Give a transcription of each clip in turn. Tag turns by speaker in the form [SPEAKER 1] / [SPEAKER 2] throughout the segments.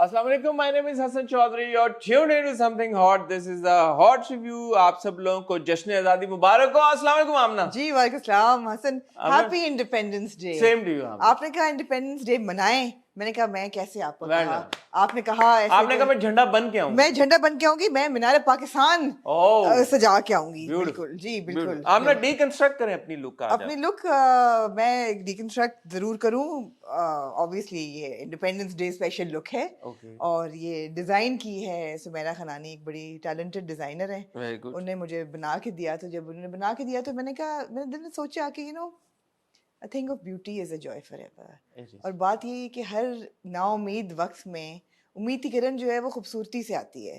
[SPEAKER 1] Assalamu alaikum, my name is Hassan Chaudhary. You're tuned into something hot. This is the hot review. आप सब लोगों को जश्न आज़ादी मुबारक हो. अस्सलाम वालेकुम आमना.
[SPEAKER 2] जी वालेकुम सलाम Hasan. Happy independence day.
[SPEAKER 1] Same to you.
[SPEAKER 2] आपने कहा इंडिपेंडेंस डे मनाएं. मैंने कहा मैं कैसे आपको कहा. आपने कहा ऐसे.
[SPEAKER 1] आपने कहा मैं झंडा बन के आऊंगी.
[SPEAKER 2] मैं झंडा बन के आऊंगी. मैं मीनार पाकिस्तान सजा के आऊंगी. बिल्कुल जी बिल्कुल.
[SPEAKER 1] आप ना डीकंस्ट्रक्ट करें अपनी लुक का.
[SPEAKER 2] अपनी लुक मैं डीकंस्ट्रक्ट जरूर करूं. ऑब्वियसली ये इंडिपेंडेंस डे स्पेशल लुक है. और ये डिजाइन की है सुमेरा खनानी. एक बड़ी टैलेंटेड डिजाइनर है. उन्होंने मुझे बना के दिया. तो जब उन्होंने बना के दिया तो मैंने कहा, मैंने दिल में सोचा कि A thing of beauty is a joy forever. और बात ये है कि हर नाउम्मीद वक्त में उम्मीद की किरण जो है वो खूबसूरती से आती है.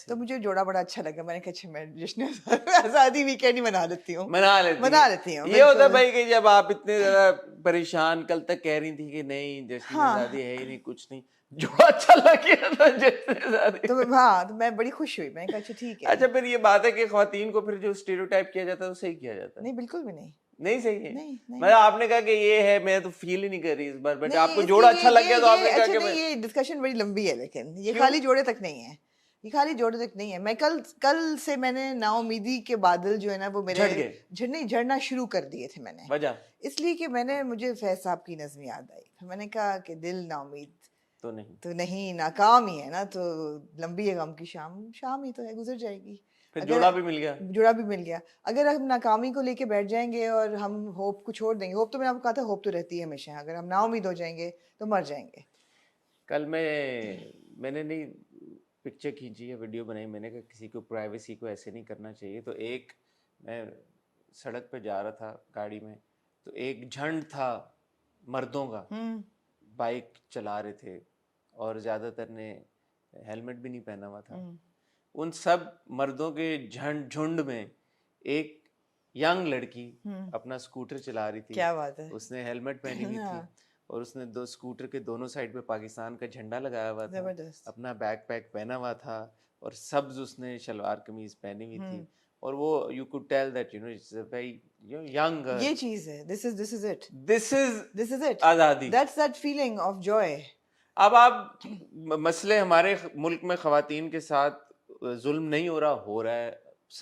[SPEAKER 2] तो मुझे जोड़ा बड़ा अच्छा लगा. मैंने कहा अच्छा मैं जश्न आज़ादी वीकेंड ही मना लेती हूँ. मना लेती हूँ.
[SPEAKER 1] ये होता है भाई कि जब आप इतने ज्यादा परेशान कल तक कह रही थी कि नहीं जश्न आज़ादी है ही नहीं, कुछ नहीं, जो अच्छा लगे
[SPEAKER 2] तो हाँ, तो मैं बड़ी खुश हुई. मैंने कहा अच्छा ठीक है.
[SPEAKER 1] अच्छा फिर ये बात है कि ख्वातीन को फिर जो स्टीरियोटाइप किया जाता है वो सही किया जाता है?
[SPEAKER 2] नहीं बिल्कुल भी नहीं.
[SPEAKER 1] नहीं सही है. नहीं. मतलब आपने कहा कि ये है, मैं तो फील ही नहीं कर रही इस बार, बट आपको जोड़ा अच्छा लग गया तो आपने कहा कि
[SPEAKER 2] ये डिस्कशन बड़ी लंबी है. लेकिन ये खाली जोड़े तक नहीं है. ये खाली जोड़े तक नहीं है. मैं कल से मैंने नाउमीदी के बादल जो है ना वो मेरे झड़ना शुरू कर दिए थे. मैंने
[SPEAKER 1] वजह इसलिए
[SPEAKER 2] कि मुझे फैज साहब की नज़्म याद आई. फिर मैंने कहा कि दिल नाउमीद तो नहीं नाकाम ही है ना. तो लंबी है गम की शाम ही तो है, गुजर जाएगी.
[SPEAKER 1] फिर जोड़ा भी मिल गया.
[SPEAKER 2] अगर हम नाकामी को लेके बैठ जाएंगे और हम होप को छोड़ देंगे. होप तो मैंने आपको कहा था, होप तो रहती है हमेशा. अगर हम नाउम्मीद हो जाएंगे तो मर जाएंगे.
[SPEAKER 1] कल मैंने नहीं पिक्चर खींची है, वीडियो बनाई. मैंने कहा किसी को प्राइवेसी को ऐसे नहीं करना चाहिए. तो मैं सड़क पे जा रहा था गाड़ी में, तो एक झंड था मर्दों का, बाइक चला रहे थे और ज्यादातर ने हेलमेट भी नहीं पहना हुआ था. उन सब मर्दों के झुंड में एक यंग लड़की अपना स्कूटर चला रही थी.
[SPEAKER 2] क्या बात है.
[SPEAKER 1] उसने हेलमेट पहनी हुई थी और उसने दो स्कूटर के दोनों साइड पे पाकिस्तान का झंडा लगाया हुआ था. अपना बैकपैक पहना हुआ था और सब्ज उसने शलवार कमीज पहनी हुई थी. और वो you could tell that it's a very young.
[SPEAKER 2] ये चीज है. This is it.
[SPEAKER 1] आजादी.
[SPEAKER 2] That's that feeling of joy.
[SPEAKER 1] अब आप मसले हमारे मुल्क में खवातीन के साथ जुल्म नहीं हो रहा है.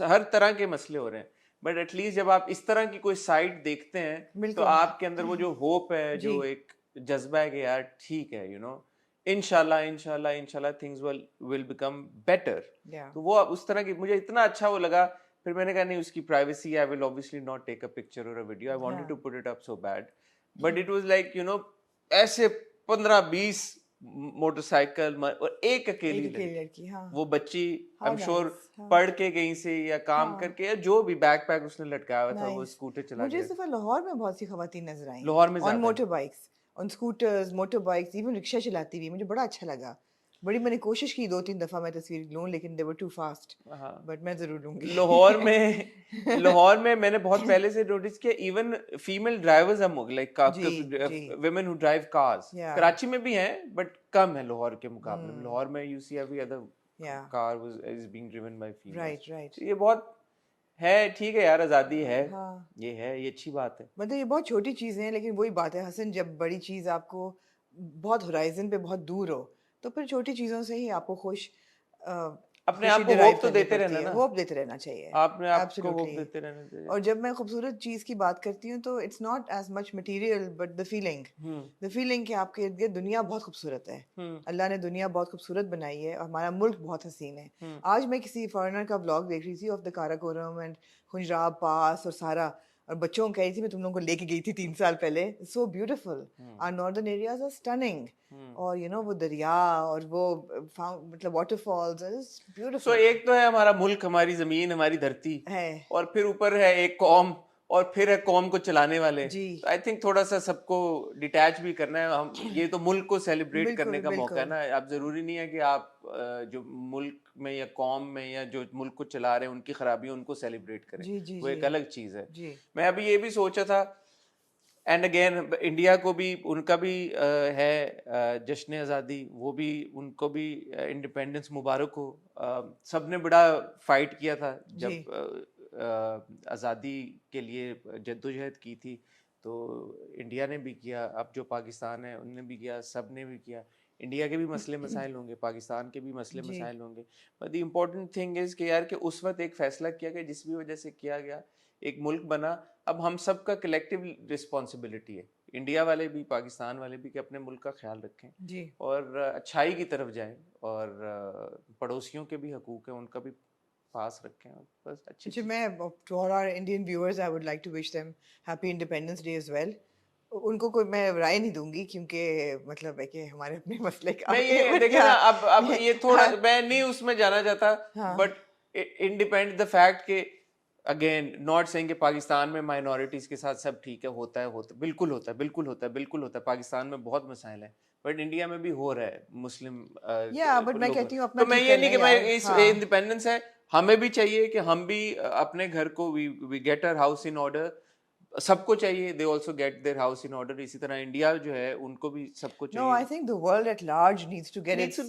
[SPEAKER 1] हर तरह के मसले हो रहे हैं, बट एटलीस्ट जब आप इस तरह की कोई साइड देखते हैं तो आपके अंदर वो जो होप है, जो एक जज्बा है कि यार ठीक है, इंशाल्लाह थिंग्स विल बिकम बेटर. तो वो उस तरह की मुझे इतना अच्छा वो लगा. फिर मैंने कहा नहीं, उसकी privacy, I will obviously not take a picture और a video. I wanted to put it up so bad, but it was like ऐसे 15-20 मोटरसाइकिल और एक अकेली लड़की. हाँ. वो बच्ची आई एम श्योर पढ़ के कहीं से या काम करके या जो भी बैकपैक उसने लटकाया हुआ था, वो स्कूटर चला
[SPEAKER 2] मुझे इस दफा लाहौर में बहुत सी खवातीन नजर आई.
[SPEAKER 1] लाहौर में
[SPEAKER 2] on motor bikes, on scooters, motor bikes, even rickshaw चलाती हुई. मुझे बड़ा अच्छा लगा. बड़ी मैंने कोशिश की 2-3 दफा मैं तस्वीर लूं, लेकिन दे वर टू फास्ट. बट मैं जरूर लूंगी.
[SPEAKER 1] लाहौर में मैंने बहुत पहले से नोटिस किया, इवन फीमेल ड्राइवर्स हम like women who drive cars. Karachi में भी हैं बट कम है लाहौर के मुकाबले में. लाहौर में you see every other car is being driven by females. Right. ये बहुत है. ठीक है यार, आजादी है. ये है, ये अच्छी बात है.
[SPEAKER 2] मतलब ये बहुत छोटी चीजें हैं, लेकिन वही बात है हसन, जब बड़ी चीज आपको बहुत होराइजन पे बहुत दूर हो तो फिर छोटी चीजों से ही आपको
[SPEAKER 1] अपने आप को होप तो देते रहना ना.
[SPEAKER 2] होप देते रहना चाहिए.
[SPEAKER 1] आपने आपको होप देते रहना चाहिए.
[SPEAKER 2] और जब मैं खूबसूरत चीज की बात करती हूँ तो it's not as much material but the feeling कि आपके इर्द गिर्द दुनिया बहुत खूबसूरत है. अल्लाह ने दुनिया बहुत खूबसूरत बनाई है और हमारा मुल्क बहुत हसीन है. आज मैं किसी फॉरेनर का व्लॉग देख रही थी of the Karakoram and Khunjerab pass और सारा, और बच्चों को कह रही थी मैं तुम लोगों को लेके गई थी 3 साल पहले. So beautiful. Our northern areas are stunning. और वो दरिया और वो मतलब वाटरफॉल्स, ब्यूटीफुल.
[SPEAKER 1] सो एक तो है हमारा मुल्क, हमारी जमीन, हमारी धरती है, और फिर ऊपर है एक कौम, और फिर है कौम को चलाने वाले. आई थिंक थोड़ा सा सबको डिटैच भी करना है. हम ये तो मुल्क को सेलिब्रेट करने का मौका है ना. आप जरूरी नहीं है कि आप जो मुल्क में या कौम में या जो मुल्क को चला रहे हैं उनकी खराबी उनको सेलिब्रेट करें. वो एक अलग चीज है. मैं अभी ये भी सोचा था, एंड अगेन इंडिया को भी उनका भी है जश्न आज़ादी, वो भी उनको भी इंडिपेंडेंस मुबारक हो. सबने बड़ा फाइट किया था जब आज़ादी के लिए जद्दोजहद की थी, तो इंडिया ने भी किया, अब जो पाकिस्तान है उनने भी किया, सब ने भी किया. इंडिया के भी मसले मसाइल होंगे, पाकिस्तान के भी मसले मसाइल होंगे, but the important thing is कि यार कि उस वक्त एक फैसला किया गया जिस भी वजह से किया गया, एक मुल्क बना। अब हम सब का कलेक्टिव रिस्पॉन्सिबिलिटी है, इंडिया वाले भी पाकिस्तान वाले भी, कि अपने मुल्क का ख्याल रखें जी। और अच्छाई की तरफ जाएं, और पड़ोसियों के भी हकूक हैं उनका भी पास रखें। बस अच्छी
[SPEAKER 2] मैं to all our Indian viewers I would like to wish them happy Independence Day as well. उनको कोई मैं राय नहीं दूंगी क्योंकि मतलब है कि हमारे अपने मसले का
[SPEAKER 1] मैं ये देखे ना, अब ये थोड़ा मैं नहीं उसमें जाना चाहता, बट इंडिपेंडेंट द फैक्ट के अगेन नॉट सेइंग कि पाकिस्तान में माइनॉरिटीज के साथ सब ठीक है, होता है बिल्कुल होता है, बिल्कुल होता है, बिल्कुल होता है। पाकिस्तान में बहुत मसाइल है, बट इंडिया में भी हो रहा है मुस्लिम
[SPEAKER 2] बट मैं कहती हूँ अपना,
[SPEAKER 1] तो मैं ये नहीं कि मैं इस इंडिपेंडेंस है, हमें भी चाहिए कि हम भी अपने घर को we get our house in order, सबको चाहिए they also get their house in order. इसी तरह इंडिया जो है उनको भी सबको चाहिए।
[SPEAKER 2] No, I think the world at large needs to get its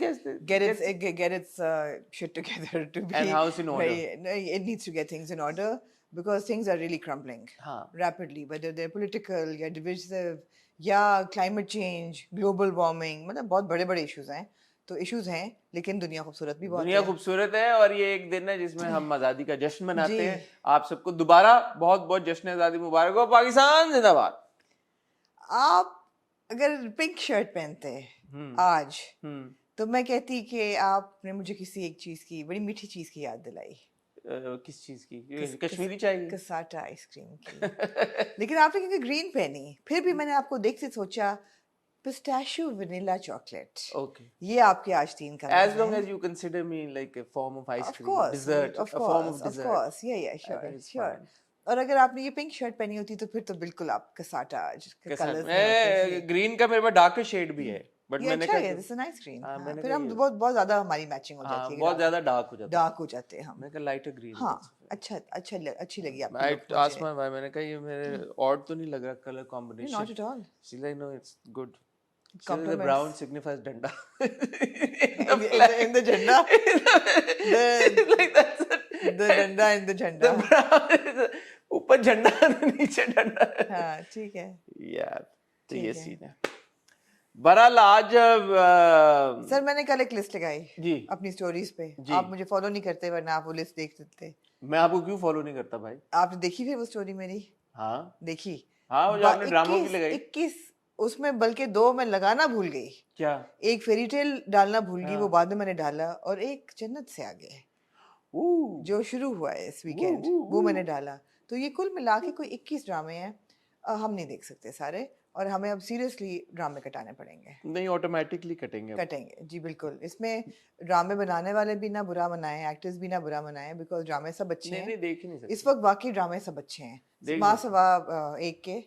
[SPEAKER 2] shit together to be
[SPEAKER 1] and house in order.
[SPEAKER 2] It needs to get things in order because things are really crumbling rapidly, whether they're political या divisive या climate change, global warming, मतलब बहुत बड़े-बड़े issues हैं। तो issues हैं, लेकिन दुनिया खूबसूरत भी बहुत है।
[SPEAKER 1] दुनिया खूबसूरत है, और ये एक दिन है जिसमें हम आज़ादी का जश्न मनाते हैं। आप सबको दोबारा बहुत बहुत जश्न आज़ादी मुबारक हो। पाकिस्तान जिंदाबाद।
[SPEAKER 2] आप अगर पिंक शर्ट पहनते आज तो मैं कहती कि आपने मुझे किसी एक चीज की, बड़ी मीठी चीज की याद दिलाई।
[SPEAKER 1] किस चीज की? कश्मीरी चाय की?
[SPEAKER 2] कसाटा आइसक्रीम की। लेकिन आपने क्योंकि ग्रीन पहनी, फिर भी मैंने आपको देखते सोचा pistachio vanilla chocolate.
[SPEAKER 1] Okay.
[SPEAKER 2] ये आपके आज 3 का
[SPEAKER 1] As long as you consider me like a form of ice cream, dessert, a form of dessert.
[SPEAKER 2] Of course, yeah, sure. और अगर आपने ये पिंक शर्ट पहनी होती तो फिर तो बिल्कुल आप कसाटा कलर्स
[SPEAKER 1] ग्रीन का मेरे पास डार्क शेड भी है, बट मैंने
[SPEAKER 2] कहा दिस इज नाइस ग्रीन। फिर हम बहुत ज्यादा हमारी मैचिंग हो जाती है,
[SPEAKER 1] बहुत ज्यादा डार्क हो
[SPEAKER 2] जाते हैं हम।
[SPEAKER 1] मैंने कहा लाइटर ग्रीन।
[SPEAKER 2] हाँ, अच्छी लगी आपको।
[SPEAKER 1] I asked my wife, मैंने कहा ये मेरे ऑड तो नहीं लग रहा colour combination?
[SPEAKER 2] Not at all.
[SPEAKER 1] She's like, no, it's good. The brown signifies danda.
[SPEAKER 2] in the janda. The danda in the janda.
[SPEAKER 1] ऊपर झंडा नीचे डंडा।
[SPEAKER 2] हाँ, ठीक है
[SPEAKER 1] यार, तो ये सीन है। बहरहाल आज
[SPEAKER 2] सर मैंने कल एक लिस्ट लगाई
[SPEAKER 1] जी अपनी
[SPEAKER 2] स्टोरीज पे। आप मुझे फॉलो नहीं करते, वरना आप वो लिस्ट देख सकते।
[SPEAKER 1] मैं आपको क्यों फॉलो नहीं करता भाई?
[SPEAKER 2] आपने देखी फिर वो स्टोरी मेरी?
[SPEAKER 1] हाँ
[SPEAKER 2] देखी।
[SPEAKER 1] हाँ, वो जो आपने ड्रामों की लगाई
[SPEAKER 2] 21 उसमें, बल्कि 2 मैं लगाना भूल गई।
[SPEAKER 1] क्या?
[SPEAKER 2] एक फेरी टेल डालना भूल गई, वो बाद में मैंने डाला, और एक जन्नत से आगे जो शुरू हुआ है इस वीकेंड वो मैंने डाला। तो ये कुल मिला के कोई 21 ड्रामे हैं। हम नहीं देख सकते सारे, और हमें अब सीरियसली ड्रामे कटाने पड़ेंगे।
[SPEAKER 1] नहीं, ऑटोमेटिकली कटेंगे
[SPEAKER 2] जी बिल्कुल। इसमें ड्रामे बनाने वाले भी ना बुरा मनाएं, एक्टर्स भी ना बुरा मनाएं, बिकॉज ड्रामे सब अच्छे हैं।
[SPEAKER 1] नहीं देख ही नहीं सकते
[SPEAKER 2] इस वक्त, बाकी ड्रामे सब अच्छे हैं माँ सवा एक के,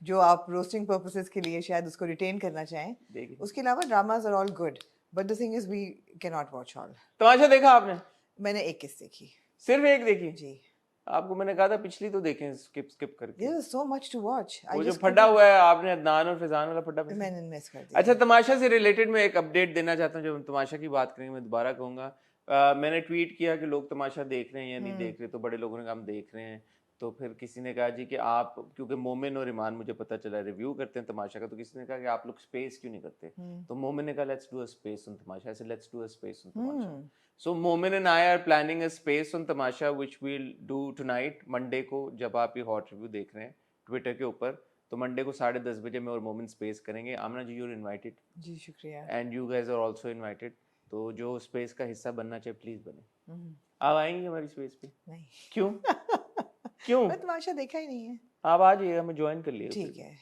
[SPEAKER 2] जो आप रोस्टिंग पर्पसेस के लिए शायद उसको रिटेन करना चाहें। उसके अलावा dramas are all good, but the thing is we can not watch all.
[SPEAKER 1] Tamasha देखा आपने?
[SPEAKER 2] मैंने एक किस्त देखी,
[SPEAKER 1] सिर्फ एक देखी
[SPEAKER 2] जी।
[SPEAKER 1] आपको मैंने कहा था पिछली तो देखें, स्किप करके।
[SPEAKER 2] There is so much to watch.
[SPEAKER 1] वो जो फटा हुआ है आपने, अदनान और फैजान वाला फटा,
[SPEAKER 2] मैंने मिस कर दिया।
[SPEAKER 1] अच्छा, तमाशा से रिलेटेड मैं एक अपडेट देना चाहता हूँ। जब हम तमाशा की बात करेंगे मैं दोबारा कहूँगा, मैंने ट्वीट किया कि लोग तमाशा देख रहे हैं या नहीं देख रहे, तो बड़े लोगों ने कहा हम देख रहे हैं। तो फिर किसी ने कहा जी कि आप, क्योंकि मोमिन और ईमान मुझे पता चला रिव्यू करते हैं तमाशा का, तो किसी ने कहा कि आप लोग स्पेस क्यों नहीं करते? तो मोमिन ने कहा let's do a space on Tamasha. ऐसे let's do a space on Tamasha. So Momin and I are planning a space on Tamasha which we'll do tonight, Monday को, जब आप ये हॉट रिव्यू देख रहे हैं ट्विटर के ऊपर, तो मंडे को 10:30 बजे मैं और मोमिन स्पेस करेंगे। आमना जी, you're invited.
[SPEAKER 2] जी शुक्रिया।
[SPEAKER 1] And you guys are also invited. तो जो स्पेस का हिस्सा बनना चाहिए प्लीज बने। आप आएंगे हमारी स्पेस पे?
[SPEAKER 2] नहीं।
[SPEAKER 1] क्यों? क्यों?
[SPEAKER 2] मैं तमाशा देखा ही नहीं है।
[SPEAKER 1] आप आ जाइएगा, हमें ज्वाइन कर लिए।
[SPEAKER 2] ठीक है,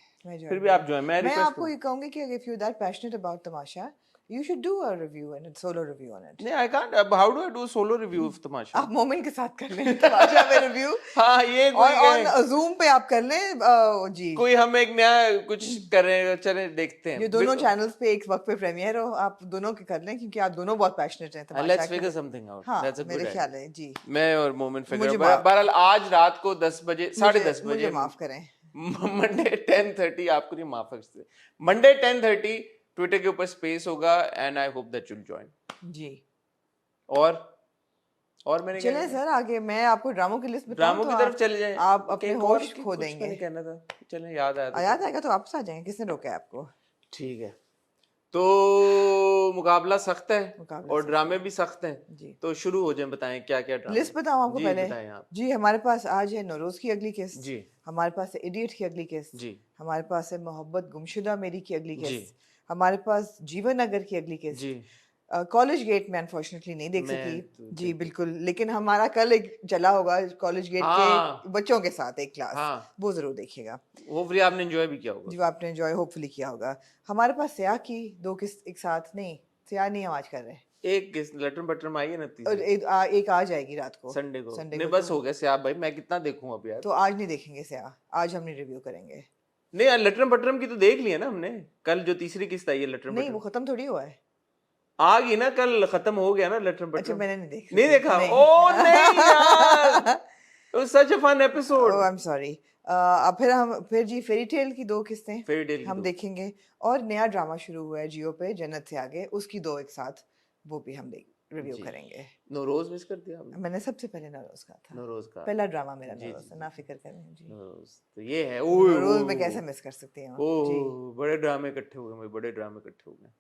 [SPEAKER 1] फिर भी आप ज्वाइन। मैं
[SPEAKER 2] आपको ये कहूंगी कि if you're that passionate about Tamasha, you should do a review and a solo review on it.
[SPEAKER 1] नहीं, I can't. How do I do a solo review of तमाशा?
[SPEAKER 2] आप मोमिन के साथ कर लें तमाशा में रिव्यू।
[SPEAKER 1] हाँ, ये
[SPEAKER 2] और Zoom पे आप कर लें जी।
[SPEAKER 1] कोई हम एक नया कुछ कर रहे हैं, चले देखते हैं।
[SPEAKER 2] ये दोनों चैनल्स पे एक वक्त पे प्रीमियर हो, आप दोनों के कर लें, क्योंकि आप दोनों बहुत पैशनेट हैं तमाशा।
[SPEAKER 1] Let's figure something out.
[SPEAKER 2] हाँ,
[SPEAKER 1] That's a good idea.
[SPEAKER 2] मेरे ख्याल है जी।
[SPEAKER 1] मैं और मोमिन फिगर। बहरहाल आज रात को 10 बजे, 10:30 बजे,
[SPEAKER 2] मुझे माफ करें,
[SPEAKER 1] मंडे 10:30, आपको नहीं माफ कर सकते, मंडे 10:30 ट्विटर के ऊपर स्पेस होगा, and I hope that you'll join
[SPEAKER 2] जी।
[SPEAKER 1] और मैंने
[SPEAKER 2] चले सर आगे, मैं आपको ड्रामों की लिस्ट बताऊं,
[SPEAKER 1] ड्रामों की तरफ चले जाएं।
[SPEAKER 2] आप अपने होश खो देंगे।
[SPEAKER 1] मैंने कहना था, चलें, याद आया
[SPEAKER 2] तो वापस आ जाएंगे, किसने रोका है आपको?
[SPEAKER 1] ठीक है, तो मुकाबला सख्त है और ड्रामे भी सख्त हैं। तो शुरू हो जाए, बताएं क्या क्या ड्रामे।
[SPEAKER 2] लिस्ट बताऊं आपको पहले?
[SPEAKER 1] बताएं आप।
[SPEAKER 2] जी, हमारे पास आज है नौरोज की अगली किस्त
[SPEAKER 1] जी,
[SPEAKER 2] हमारे पास है इडियट की अगली किस्त
[SPEAKER 1] जी,
[SPEAKER 2] हमारे पास है मोहब्बत गुमशुदा मेरी की अगली
[SPEAKER 1] जी,
[SPEAKER 2] किस्त हमारे पास जीवन नगर की अगली किस्त
[SPEAKER 1] जी।
[SPEAKER 2] कॉलेज गेट में अनफॉर्चुनेटली नहीं देख
[SPEAKER 1] मैं
[SPEAKER 2] सकी।
[SPEAKER 1] तो
[SPEAKER 2] जी बिल्कुल, लेकिन हमारा कल एक चला होगा कॉलेज गेट
[SPEAKER 1] हाँ,
[SPEAKER 2] के बच्चों के साथ एक क्लास,
[SPEAKER 1] हाँ,
[SPEAKER 2] वो जरूर देखिएगा।
[SPEAKER 1] होपफुली आपने एंजॉय भी किया होगा।
[SPEAKER 2] जो आपने एंजॉय होपफुली किया होगा। हमारे पास स्याह की 2 किस्त एक साथ नहीं, स्याह नहीं हम आज कर रहे,
[SPEAKER 1] एक किस लटरम बटरम आई है ना
[SPEAKER 2] और
[SPEAKER 1] तीसरी
[SPEAKER 2] एक आ जाएगी रात को
[SPEAKER 1] संडे को।
[SPEAKER 2] संडे
[SPEAKER 1] नहीं
[SPEAKER 2] को।
[SPEAKER 1] बस हो गया से आप भाई, मैं कितना देखूं अब यार।
[SPEAKER 2] तो आज नहीं देखेंगे स्याह, आज हम नहीं रिव्यू करेंगे।
[SPEAKER 1] नहीं यार, लटरम बटरम की तो देख लिया ना हमने कल, जो तीसरी किस्त आई है लटरम
[SPEAKER 2] नहीं, वो
[SPEAKER 1] बटरम
[SPEAKER 2] खत्म थोड़ी हुआ है।
[SPEAKER 1] आ गई ना कल, खत्म हो गया ना लटरम
[SPEAKER 2] अच्छा,
[SPEAKER 1] बटरम।
[SPEAKER 2] मैंने नहीं देखा।
[SPEAKER 1] नहीं देखा? ओ नहीं यार, it was such a fun episode.
[SPEAKER 2] Oh I am sorry. अब फिर जी फेरी टेल की 2 किस्तें
[SPEAKER 1] फेरी टेल की
[SPEAKER 2] हम
[SPEAKER 1] 2
[SPEAKER 2] देखेंगे, और नया ड्रामा शुरू हुआ है जियो पे जन्नत से आगे, उसकी 2 एक साथ, वो भी हम रिव्यू
[SPEAKER 1] जी।
[SPEAKER 2] करेंगे।
[SPEAKER 1] नौरोज मिस कर दिया आपने?
[SPEAKER 2] मैंने सबसे पहले नौरोज का था,
[SPEAKER 1] नौरोज का
[SPEAKER 2] पहला ड्रामा मेरा
[SPEAKER 1] जी,
[SPEAKER 2] नौरोज था, ना फिक्र करें जी।
[SPEAKER 1] नौरोज तो ये है। ओए
[SPEAKER 2] नौरोज में कैसे मिस कर सकती हूँ जी।
[SPEAKER 1] बड़े ड्रामे इकट्ठे हो गए, बड़े ड्रामे इकट्ठे हो गए।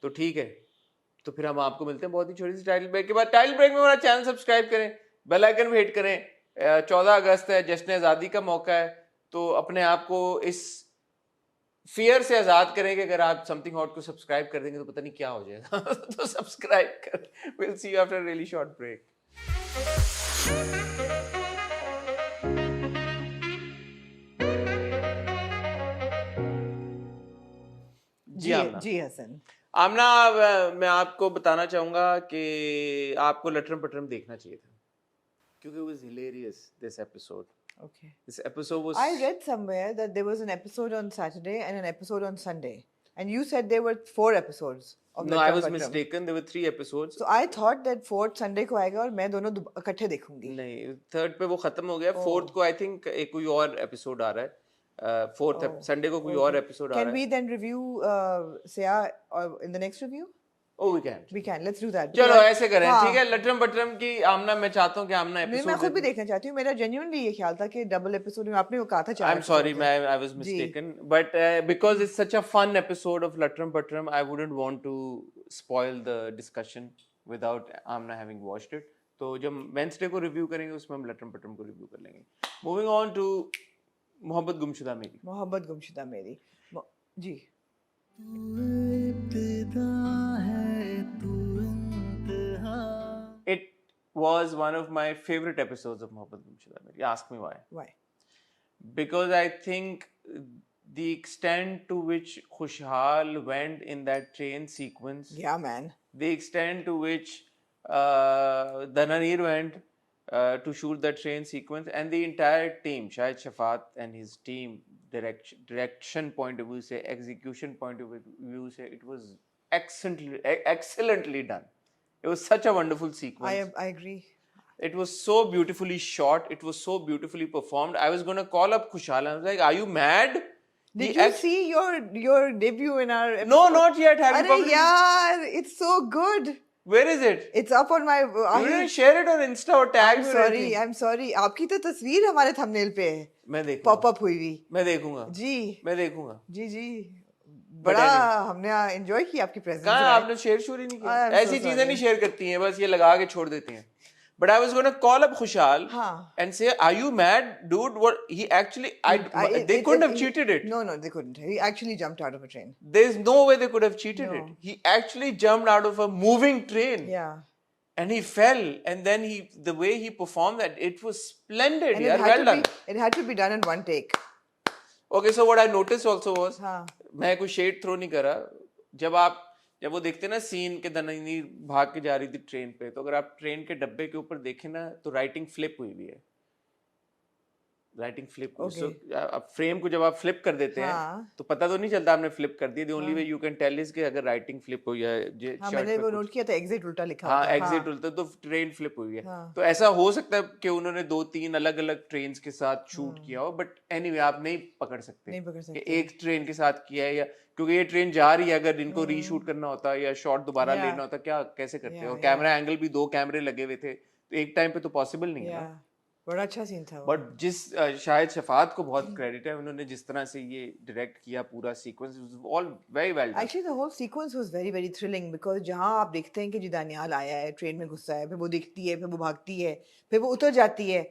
[SPEAKER 1] तो ठीक है, तो फिर हम आपको मिलते हैं बहुत ही छोटी सी टाइटल ब्रेक के बाद। टाइटल ब्रेक में हमारा चैनल सब्सक्राइब करें, बेल आइकन भी हिट करें। 14 अगस्त है, जश्न आज़ादी का मौका है, तो अपने आप को इस फियर से आजाद करें कि अगर आप समथिंग हॉट को सब्सक्राइब कर देंगे तो पता नहीं क्या हो जाएगा। तो सब्सक्राइब कर। Will see you after really short break.
[SPEAKER 2] जी हसन।
[SPEAKER 1] आमना, मैं आपको बताना चाहूंगा कि आपको लटरम पटरम देखना चाहिए था, क्योंकि it was hilarious this episode.
[SPEAKER 2] Okay.
[SPEAKER 1] This episode was.
[SPEAKER 2] I read somewhere that there was an episode on Saturday and an episode on Sunday, and you said there were 4 episodes.
[SPEAKER 1] No, I was mistaken. There were 3 episodes.
[SPEAKER 2] So I thought that 4th Sunday को आएगा और मैं दोनों इकट्ठे देखूंगी।
[SPEAKER 1] नहीं, 3rd पे वो खत्म हो गया। 4th को I think एक कोई और एपिसोड आ रहा है। 4th संडे को कोई और एपिसोड आ रहा है।
[SPEAKER 2] Can we then review Sya in the next review?
[SPEAKER 1] Oh, we can.
[SPEAKER 2] We can. Let's do that.
[SPEAKER 1] चलो ऐसे करें, ठीक है। लटरम बटरम की आमना, मैं चाहता हूँ कि आमना एपिसोड
[SPEAKER 2] मैं खुद भी देखना चाहती हूँ। मेरा genuinely ये ख्याल था कि डबल एपिसोड में आपने वो कहा था 4।
[SPEAKER 1] I'm sorry, I was mistaken. But because it's such a fun episode of Latram Patram, I wouldn't want to spoil the discussion without Amna having watched it. तो जब Wednesday को रिव्यू करेंगे उसमें हम लटरम पटरम को रिव्यू कर लेंगे। Moving on to मोहब्बत गुमशुदा मेरी।
[SPEAKER 2] मोहब्बत गुमशुदा मेरी जी।
[SPEAKER 1] It was one of my favorite episodes of Mohabbat Gumshuda Meri. Ask me why.
[SPEAKER 2] Why?
[SPEAKER 1] Because I think the extent to which Khushhal went in that train sequence.
[SPEAKER 2] Yeah, man.
[SPEAKER 1] The extent to which Dhananir went to shoot that train sequence, and the entire team, Shahid Shafat and his team, direction point of view, say execution point of view, say it was excellently done. It was such a wonderful sequence.
[SPEAKER 2] I agree.
[SPEAKER 1] It was so beautifully shot. It was so beautifully performed. I was going to call up Khushal. I was like, "Are you mad?"
[SPEAKER 2] Did you see your debut in our episode?
[SPEAKER 1] No, not yet. Have you
[SPEAKER 2] published? Yeah, it's so good.
[SPEAKER 1] Where is it?
[SPEAKER 2] It's up on my.
[SPEAKER 1] You didn't share it on Insta or tag me.
[SPEAKER 2] I'm sorry. आपकी तो तस्वीर हमारे thumbnail पे है।
[SPEAKER 1] मैं देखूँगा।
[SPEAKER 2] Pop up हुई हुई।
[SPEAKER 1] मैं देखूँगा।
[SPEAKER 2] जी।
[SPEAKER 1] मैं देखूँगा।
[SPEAKER 2] जी। बड़ा हमने एंजॉय की आपकी प्रेजेंस।
[SPEAKER 1] कहाँ आपने शेयर ही नहीं किया? ऐसी चीजें नहीं शेयर करती हैं, बस ये लगा के छोड़ देती हैं। But I was going to call up Khushal and say, "Are you mad, dude? What he actually? They couldn't have cheated it.
[SPEAKER 2] No, they couldn't. He actually jumped out of a train.
[SPEAKER 1] There's no way they could have cheated it. He actually jumped out of a moving train.
[SPEAKER 2] Yeah.
[SPEAKER 1] And he fell, and then the way he performed that, it was splendid.
[SPEAKER 2] And well done. It had to be done in one take.
[SPEAKER 1] Okay, so what I noticed also was, मैं कोई shade throw नहीं कर रहा, जब वो देखते ना scene के धननीर भाग के जा रही थी ट्रेन पे, तो अगर आप ट्रेन के डब्बे के ऊपर देखें ना तो राइटिंग फ्लिप हुई भी है। राइटिंग फ्लिप अब फ्रेम को जब आप फ्लिप कर देते हैं तो पता तो नहीं चलता आपने फ्लिप कर दिया। The only way you can tell is कि अगर राइटिंग फ्लिप हुई है।
[SPEAKER 2] मैंने वो नोट किया था, एग्जिट उल्टा लिखा
[SPEAKER 1] हाँ, एग्जिट उल्टा, तो ट्रेन फ्लिप हुई है। तो ऐसा हो सकता है कि उन्होंने 2-3 अलग-अलग ट्रेन्स के साथ शूट किया हो, बट एनीवे आप नहीं पकड़ सकते कि एक ट्रेन के साथ किया है, या क्योंकि ये ट्रेन जा रही है, अगर इनको रीशूट करना होता या शॉट दोबारा लेना होता, क्या कैसे करते हो? कैमरा एंगल भी 2 कैमरे लगे हुए थे, तो एक टाइम पे तो पॉसिबल नहीं है ना।
[SPEAKER 2] बड़ा अच्छा सीन था।
[SPEAKER 1] बट जिस शायद शफात को बहुत क्रेडिट है, उन्होंने जिस तरह से ये डायरेक्ट किया पूरा sequence, all very well done.
[SPEAKER 2] Actually the whole sequence was very very thrilling, because जहाँ आप देखते हैं कि जी दानियाल आया है, ट्रेन में घुसा है, फिर वो दिखती है, फिर वो भागती है, फिर वो उतर जाती है,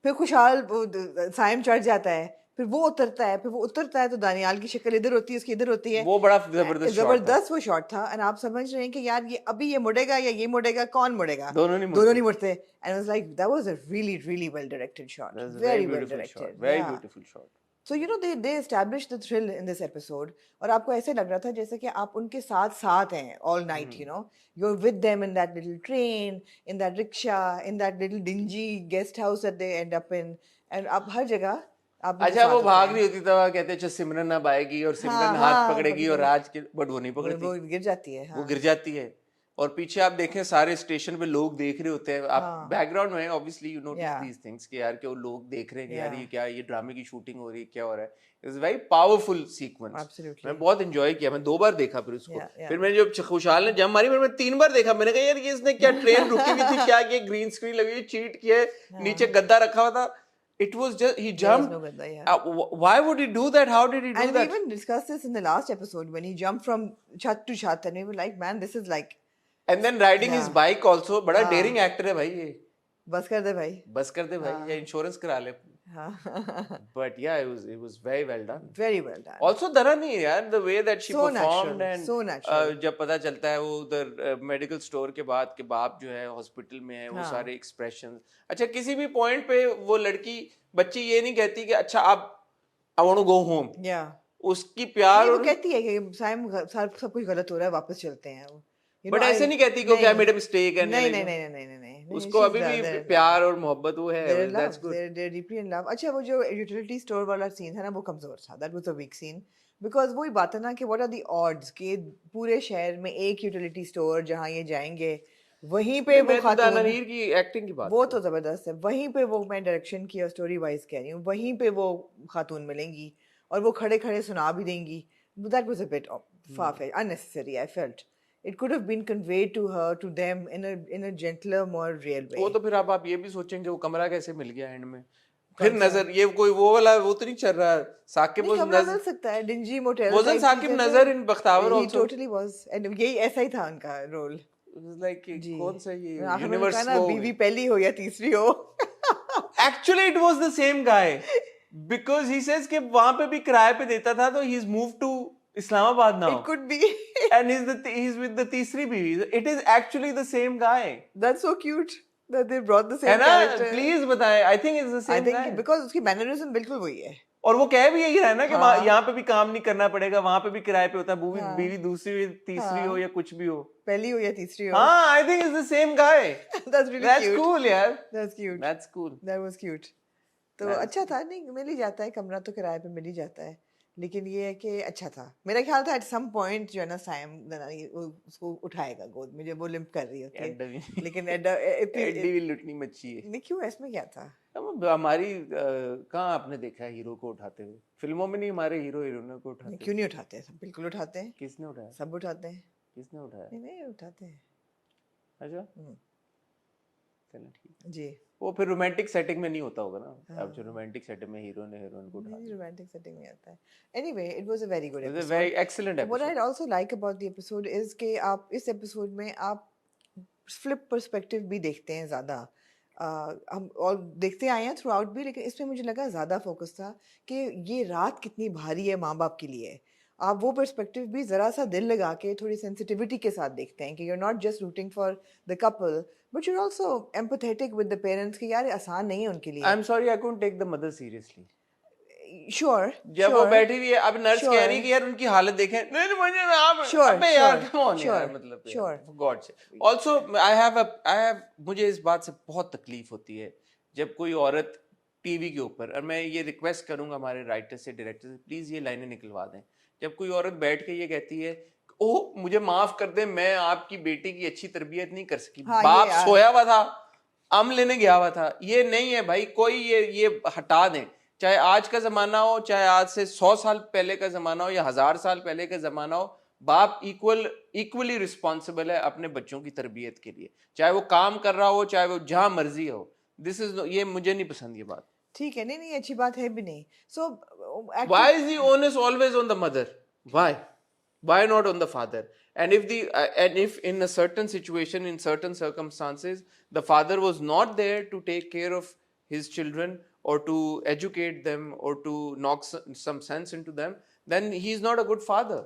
[SPEAKER 2] फिर खुशहाल साइम चढ़ जाता है, फिर वो उतरता है, फिर वो उतरता है तो दानियाल की शक्ल इधर होती है, उसकी इधर होती है।
[SPEAKER 1] वो बड़ा जबरदस्त
[SPEAKER 2] वो शॉट था। एंड आप समझ रहे हैं कि यार ये अभी ये मुड़ेगा या ये मुड़ेगा, कौन मुड़ेगा?
[SPEAKER 1] दोनों नहीं
[SPEAKER 2] मुड़ते। And I was like that was a really really well directed shot, very well directed,
[SPEAKER 1] very beautiful shot.
[SPEAKER 2] So you know they established the thrill in this episode, और आपको ऐसे लग रहा था जैसे कि आप उनके साथ हैं all night, you know, you're with them in that little train, in that rickshaw, in that little dingy guest house that they end up in, and आप हर जगह आप
[SPEAKER 1] अच्छा वो भाग रही होती तब कहते अच्छा सिमरन अब आएगी और सिमरन हाथ पकड़ेगी और राज के, बट वो नहीं पकड़ती,
[SPEAKER 2] वो गिर जाती है।
[SPEAKER 1] वो गिर जाती है। और पीछे आप देखें सारे स्टेशन पे लोग देख रहे होते हैं, आप बैकग्राउंड में obviously you notice these things कि यार कि वो लोग देख रहे हैं कि यार ये क्या, ये ड्रामे की शूटिंग हो रही है, क्या हो रहा है। It was very powerful sequence, मैं बहुत एंजॉय किया, मैं 2 बार देखा फिर उसको। फिर मैंने जब खुशहाल ने जंप मारी मैं 3 बार देखा, मैंने कहा यार ये इसने क्या, ट्रेन रुकी हुई थी क्या, ये ग्रीन स्क्रीन लगी हुई, चीट किया है, नीचे गद्दा रखा हुआ था। It was just he jumped. No ganda, why would he do that? How did he do that?
[SPEAKER 2] And we even discussed this in the last episode when he jumped from chat to chat, and we were like, man, this is like.
[SPEAKER 1] And then riding his bike also, बड़ा daring actor है भाई ये।
[SPEAKER 2] बस कर दे भाई।
[SPEAKER 1] बस कर दे भाई, या इंश्योरेंस करा ले। But yeah, it was very well done.
[SPEAKER 2] Very well done.
[SPEAKER 1] Also Dharani यार, the way that she performed and
[SPEAKER 2] so natural.
[SPEAKER 1] जब पता चलता है वो उधर मेडिकल स्टोर के बाद के बाप जो है हॉस्पिटल में है, वो सारे एक्सप्रेशन। अच्छा किसी भी पॉइंट पे वो लड़की बच्ची ये नहीं कहती कि अच्छा अब I want to go home.
[SPEAKER 2] Yeah.
[SPEAKER 1] उसकी प्यार
[SPEAKER 2] वो कहती है कि साइम सब कुछ गलत हो रहा है, वापस चलते हैं।
[SPEAKER 1] बट ऐसे नहीं कहती कि क्या मेरा मिस्टेक है,
[SPEAKER 2] नहीं,
[SPEAKER 1] उसको अभी भी प्यार और मोहब्बत वो है,
[SPEAKER 2] that's good. They're deeply in love. अच्छा वो जो यूटिलिटी स्टोर वाला सीन है ना, वो कमजोर था, that was a weak scene, because वही बात है ना कि what are the odds कि पूरे शहर में एक यूटिलिटी स्टोर जहाँ ये जाएंगे वहीं पे वो खातून
[SPEAKER 1] की एक्टिंग की बात,
[SPEAKER 2] वो तो जबरदस्त है, वहीं पे वो मैं डायरेक्शन की और स्टोरी वाइज कह रही हूँ, वहीं पे वो खातून मिलेंगी और वो खड़े खड़े सुना भी देंगी। That was a bit far-fetched, unnecessary. I felt it could have been conveyed to her, to them in a gentler, more real way.
[SPEAKER 1] वो तो फिर आप ये भी सोचेंगे वो कमरा कैसे मिल गया एंड में, फिर नजर ये कोई वो वाला वो तो नहीं चल रहा है। साकिब
[SPEAKER 2] वो नजर मिल सकता है, डिंजी मोटेल
[SPEAKER 1] wasn't साकिब नजर इन Bakhtawar
[SPEAKER 2] also? He totally was, and यही ऐसा ही था उनका रोल।
[SPEAKER 1] It was like कौन सा ये
[SPEAKER 2] यूनिवर्स वो बीवी पहली हो या तीसरी हो।
[SPEAKER 1] Actually it was the same guy because he says कि वहाँ पे भी किराए पे देता था, तो he's moved to Islamabad now.
[SPEAKER 2] It could be.
[SPEAKER 1] And he's with the तीसरी बीवी. It is actually the same guy.
[SPEAKER 2] That's so cute that they brought the same character.
[SPEAKER 1] Please बताएं, I think it's the same guy.
[SPEAKER 2] I think because उसकी mannerism बिल्कुल वही है।
[SPEAKER 1] और वो कह भी यही रहा है ना कि यहाँ पे भी काम नहीं करना पड़ेगा, वहाँ पे भी किराए पे होता है, बीवी दूसरी तीसरी हो या कुछ भी हो,
[SPEAKER 2] पहली हो या तीसरी हो।
[SPEAKER 1] हाँ, I think it's the same guy.
[SPEAKER 2] That's really
[SPEAKER 1] That's
[SPEAKER 2] cute.
[SPEAKER 1] cool यार.
[SPEAKER 2] That's cute.
[SPEAKER 1] That's cool.
[SPEAKER 2] That was cute. तो अच्छा था, नहीं मिल ही जाता है कमरा तो किराए पे मिल ही जाता है, लेकिन ये है कि अच्छा था। मेरा ख्याल था एट सम पॉइंट जो है ना साइम उसको उठाएगा गोद में, जब वो लिम्प कर रही होती है, लेकिन
[SPEAKER 1] एड्डी भी लुटनी मच्छी है।
[SPEAKER 2] नहीं क्यों, इसमें क्या था?
[SPEAKER 1] हमारी कहाँ आपने देखा है हीरो को उठाते हुए? फिल्मों में नहीं हमारे हीरो हीरोइनों को उठाते?
[SPEAKER 2] क्यों नहीं उठाते हैं? सब बिल्कुल उठाते हैं।
[SPEAKER 1] किसने उठाया?
[SPEAKER 2] सब उठाते हैं।
[SPEAKER 1] किसने उठाया?
[SPEAKER 2] नहीं उठाते हैं।
[SPEAKER 1] अच्छा चलो ठीक
[SPEAKER 2] जी।
[SPEAKER 1] वो फिर रोमांटिक सेटिंग में नहीं होता होगा ना, अब जो रोमांटिक सेटिंग में हीरो ने हीरोइन को उठाया,
[SPEAKER 2] रोमांटिक सेटिंग में आता है। Anyway it was a very good
[SPEAKER 1] episode, very excellent episode.
[SPEAKER 2] What I also like about the episode is कि आप इस एपिसोड में आप फ्लिप पर्सपेक्टिव भी देखते हैं ज़्यादा। हम और देखते आए हैं थ्रू आउट भी, लेकिन इसमें मुझे लगा ज़्यादा फोकस था कि ये रात कितनी भारी है माँ बाप के लिए। आप वो पर्सपेक्टिव भी ज़रा सा दिल लगा के थोड़ी सेंसिटिविटी के साथ देखते हैं कि you are not just rooting for the couple but you are also empathetic with the parents कि यार आसान नहीं है उनके लिए।
[SPEAKER 1] I am sorry I couldn't take the mother seriously.
[SPEAKER 2] Sure,
[SPEAKER 1] जब वो बैठी हुई है, अब नर्स कह रही है कि यार उनकी हालत देखें, नहीं मुझे ना आप अबे यार कम ऑन यार, मतलब फॉर गॉड से। आल्सो आई हैव मुझे इस बात से बहुत तकलीफ होती है जब कोई औरत टीवी के ऊपर, और मैं ये रिक्वेस्ट करूंगा हमारे राइटर से, डायरेक्टर से, प्लीज ये लाइनें निकलवा दें, जब कोई औरत बैठ के ये कहती है ओ मुझे माफ कर दे, मैं आपकी बेटी की अच्छी तरबियत नहीं कर सकी, बाप सोया हुआ था, आम लेने गया हुआ था, ये नहीं है भाई, कोई ये हटा दें। चाहे आज का जमाना हो, चाहे आज से 100 साल पहले का जमाना हो या 1000 साल पहले का जमाना हो, बाप इक्वली रिस्पॉन्सिबल है अपने बच्चों की तरबियत के लिए, चाहे वो काम कर रहा हो, चाहे वो जहां मर्जी हो। दिस इज, ये मुझे नहीं पसंद ये बात.
[SPEAKER 2] ठीक है, नहीं अच्छी बात है भी नहीं. So
[SPEAKER 1] why is the onus always on the mother? Why not on the father? And if in a certain situation, in certain circumstances, the father was not there to take care of his children or to educate them or to knock some sense into them, then he is not a good father.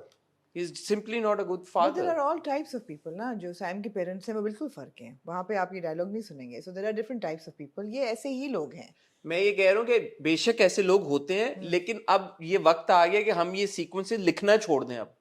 [SPEAKER 1] He is simply not a good father.
[SPEAKER 2] But there are all types of people ना, जो Sam के parents हैं वो बिल्कुल फर्क हैं. वहाँ पे आप ये डायलॉग नहीं सुनेंगे. So there are different types of people. ये ऐसे ही लोग हैं.
[SPEAKER 1] मैं ये कह रहा हूँ कि बेशक ऐसे लोग होते हैं, लेकिन अब ये वक्त आ गया कि हम ये सीक्वेंसेस लिखना छोड़ दें अब.